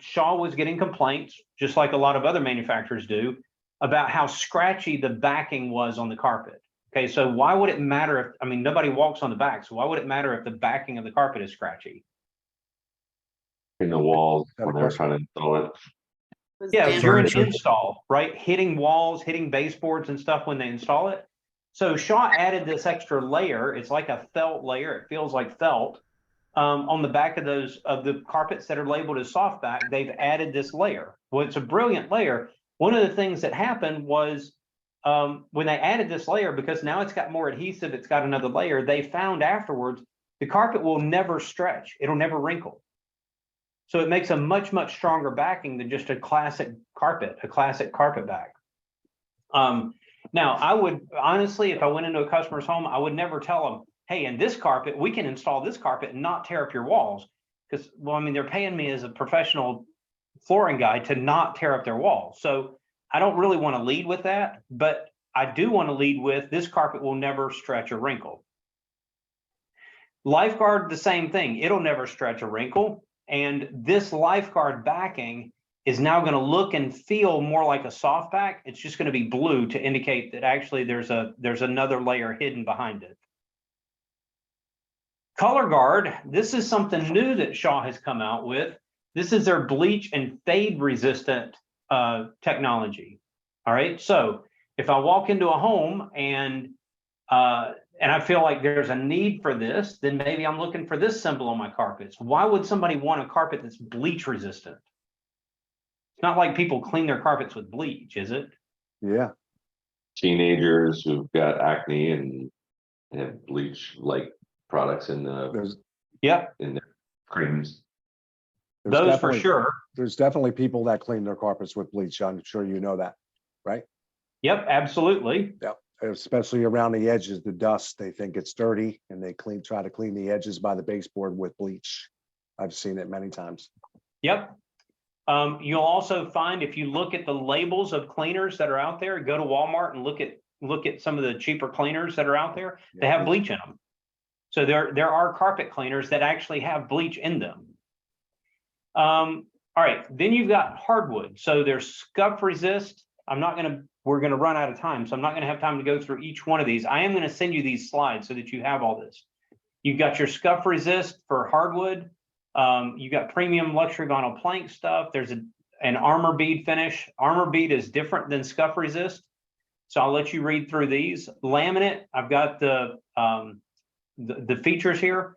Speaker 1: Shaw was getting complaints, just like a lot of other manufacturers do, about how scratchy the backing was on the carpet. Okay, so why would it matter if, I mean, nobody walks on the back, so why would it matter if the backing of the carpet is scratchy?
Speaker 4: In the walls
Speaker 16: that a
Speaker 4: when they're
Speaker 16: question?
Speaker 4: trying to install it.
Speaker 1: Yeah, during the
Speaker 20: Furniture.
Speaker 1: install, right? Hitting walls, hitting baseboards and stuff when they install it. So Shaw added this extra layer. It's like a felt layer. It feels like felt. On the back of the carpets that are labeled as soft back, they've added this layer. Well, it's a brilliant layer. One of the things that happened was when they added this layer, because now it's got more adhesive, it's got another layer, they found afterwards the carpet will never stretch. It'll never wrinkle. So it makes a much, much stronger backing than just a classic carpet back. Now, I would honestly, if I went into a customer's home, I would never tell them, hey, in this carpet, we can install this carpet and not tear up your walls. Because, well, I mean, they're paying me as a professional flooring guy to not tear up their walls. So I don't really want to lead with that, but I do want to lead with this carpet will never stretch or wrinkle. Lifeguard, the same thing. It'll never stretch or wrinkle. And this lifeguard backing is now going to look and feel more like a soft back. It's just going to be blue to indicate that actually there's another layer hidden behind it. Color Guard, this is something new that Shaw has come out with. This is their bleach and fade resistant technology. All right, so if I walk into a home and I feel like there's a need for this, then maybe I'm looking for this symbol on my carpets. Why would somebody want a carpet that's bleach resistant? It's not like people clean their carpets with bleach, is it?
Speaker 16: Yeah.
Speaker 4: Teenagers who've got acne and have bleach-like products in the in their creams.
Speaker 1: Those for sure.
Speaker 16: There's definitely people that clean their carpets with bleach. I'm sure you know that, right?
Speaker 1: Yep, absolutely.
Speaker 16: Yep. Especially around the edges, the dust, they think it's dirty and they try to clean the edges by the baseboard with bleach. I've seen it many times.
Speaker 1: Yep. You'll also find if you look at the labels of cleaners that are out there, go to Walmart and look at some of the cheaper cleaners that are out there. They have bleach in them. So there are carpet cleaners that actually have bleach in them. All right, then you've got hardwood. So there's scuff resist. We're gonna run out of time, so I'm not gonna have time to go through each one of these. I am gonna send you these slides so that you have all this. You've got your scuff resist for hardwood. You got premium luxury vinyl plank stuff. There's an armor bead finish. Armor bead is different than scuff resist. So I'll let you read through these. Laminate, I've got the features here,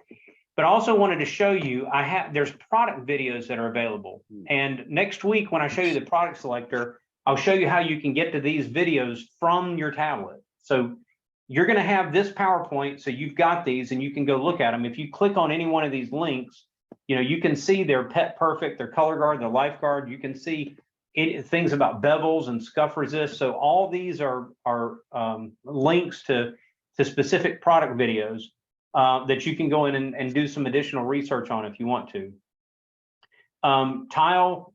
Speaker 1: but I also wanted to show you, there's product videos that are available. And next week, when I show you the product selector, I'll show you how you can get to these videos from your tablet. So you're gonna have this PowerPoint, so you've got these and you can go look at them. If you click on any one of these links, you can see their Pet Perfect, their Color Guard, their Lifeguard. You can see things about bevels and scuff resist. So all these are links to specific product videos that you can go in and do some additional research on if you want to. Tile,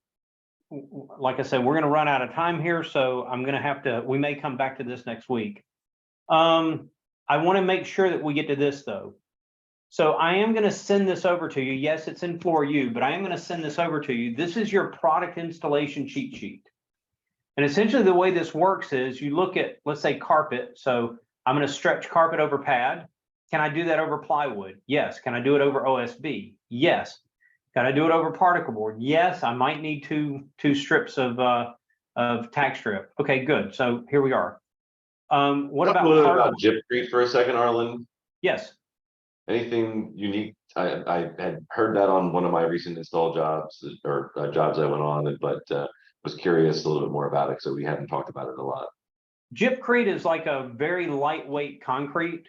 Speaker 1: like I said, we're going to run out of time here, so we may come back to this next week. I want to make sure that we get to this though. So I am going to send this over to you. Yes, it's in FloorU, but I am going to send this over to you. This is your product installation cheat sheet. And essentially the way this works is you look at, let's say, carpet. So I'm going to stretch carpet over pad. Can I do that over plywood? Yes. Can I do it over OSB? Yes. Can I do it over particle board? Yes. I might need two strips of tack strip. Okay, good. So here we are. What about
Speaker 4: Gypcrete for a second, Arlen?
Speaker 1: Yes.
Speaker 4: Anything unique? I had heard that on one of my recent install jobs or jobs I went on, but was curious a little bit more about it. So we haven't talked about it a lot.
Speaker 1: Gypcrete is like a very lightweight concrete.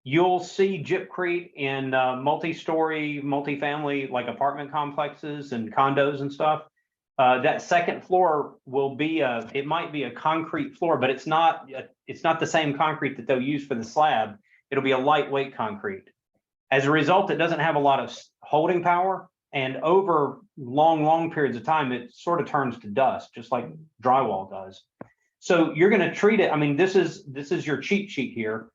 Speaker 1: You'll see Gypcrete in multi-story, multifamily, like apartment complexes and condos and stuff. That second floor will be it might be a concrete floor, but it's not the same concrete that they'll use for the slab. It'll be a lightweight concrete. As a result, it doesn't have a lot of holding power, and over long periods of time, it sort of turns to dust, just like drywall does. So you're going to treat it. I mean, this is your cheat sheet here.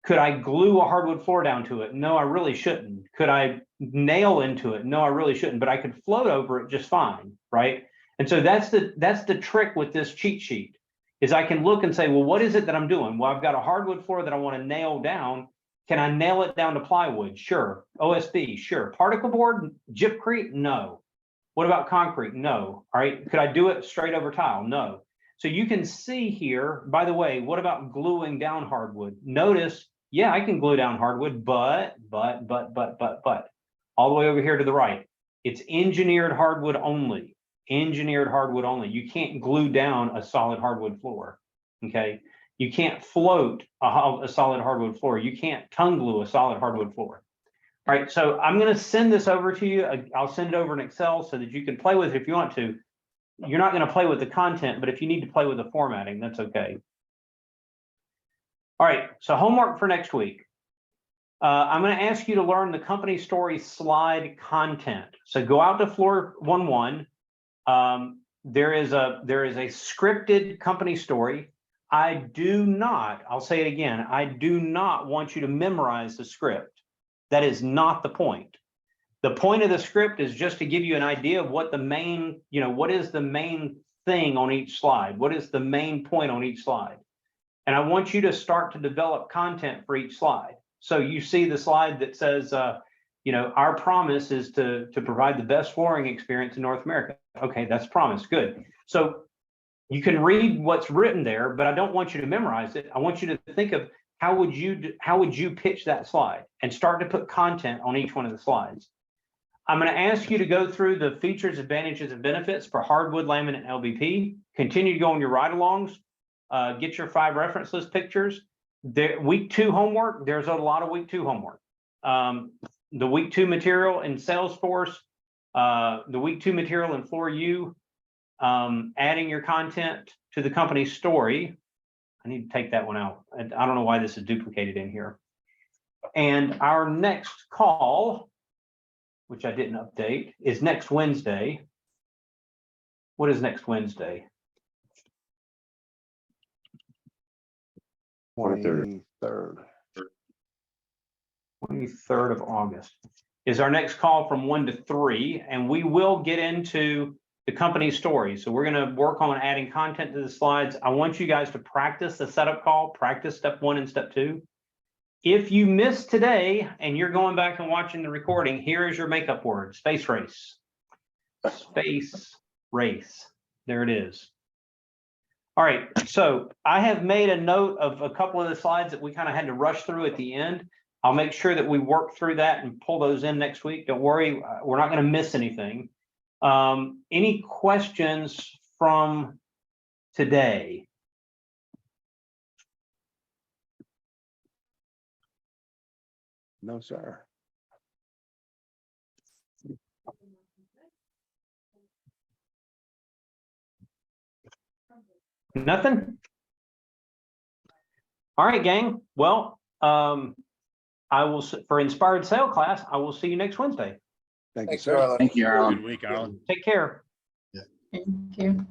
Speaker 1: Could I glue a hardwood floor down to it? No, I really shouldn't. Could I nail into it? No, I really shouldn't, but I could float over it just fine, right? And so that's the trick with this cheat sheet. is I can look and say, well, what is it that I'm doing? Well, I've got a hardwood floor that I want to nail down. Can I nail it down to plywood? Sure. OSB? Sure. Particle board? Gypcrete? No. What about concrete? No. All right. Could I do it straight over tile? No. So you can see here, by the way, what about gluing down hardwood? Notice, yeah, I can glue down hardwood, but, all the way over here to the right, it's engineered hardwood only. Engineered hardwood only. You can't glue down a solid hardwood floor. Okay. You can't float a solid hardwood floor. You can't tongue glue a solid hardwood floor. All right. So I'm going to send this over to you. I'll send it over in Excel so that you can play with it if you want to. You're not going to play with the content, but if you need to play with the formatting, that's okay. All right. So homework for next week. I'm going to ask you to learn the company story slide content. So go out to floor 1-1. There is a scripted company story. I'll say it again, I do not want you to memorize the script. That is not the point. The point of the script is just to give you an idea of what the main, what is the main thing on each slide? What is the main point on each slide? And I want you to start to develop content for each slide. So you see the slide that says, our promise is to provide the best flooring experience in North America. Okay, that's promise. Good. So you can read what's written there, but I don't want you to memorize it. I want you to think of how would you pitch that slide and start to put content on each one of the slides. I'm going to ask you to go through the features, advantages, and benefits for hardwood, laminate, and LVP. Continue to go on your ride-alongs. Get your 5 reference list pictures. Week 2 homework. There's a lot of week 2 homework. The week 2 material in Salesforce, the week 2 material in Floor U, adding your content to the company story. I need to take that one out. I don't know why this is duplicated in here. And our next call, which I didn't update, is next Wednesday. What is next Wednesday?
Speaker 16: 23rd.
Speaker 1: 23rd of August is our next call from 1 to 3, and we will get into the company story. So we're going to work on adding content to the slides. I want you guys to practice the setup call, practice step 1 and step 2. If you missed today and you're going back and watching the recording, here is your makeup word: space race. Space race. There it is. All right, so I have made a note of a couple of the slides that we kind of had to rush through at the end. I'll make sure that we work through that and pull those in next week. Don't worry, we're not going to miss anything. Any questions from today?
Speaker 16: No, sir.
Speaker 1: Nothing? All right, gang. Well, I will, for Inspired Sale class, I will see you next Wednesday.
Speaker 16: Thank you,
Speaker 8: Thanks,
Speaker 16: sir.
Speaker 8: Arlen.
Speaker 2: Thank you, Arlen.
Speaker 11: Good week, Alan.
Speaker 1: Take care.
Speaker 5: Thank you.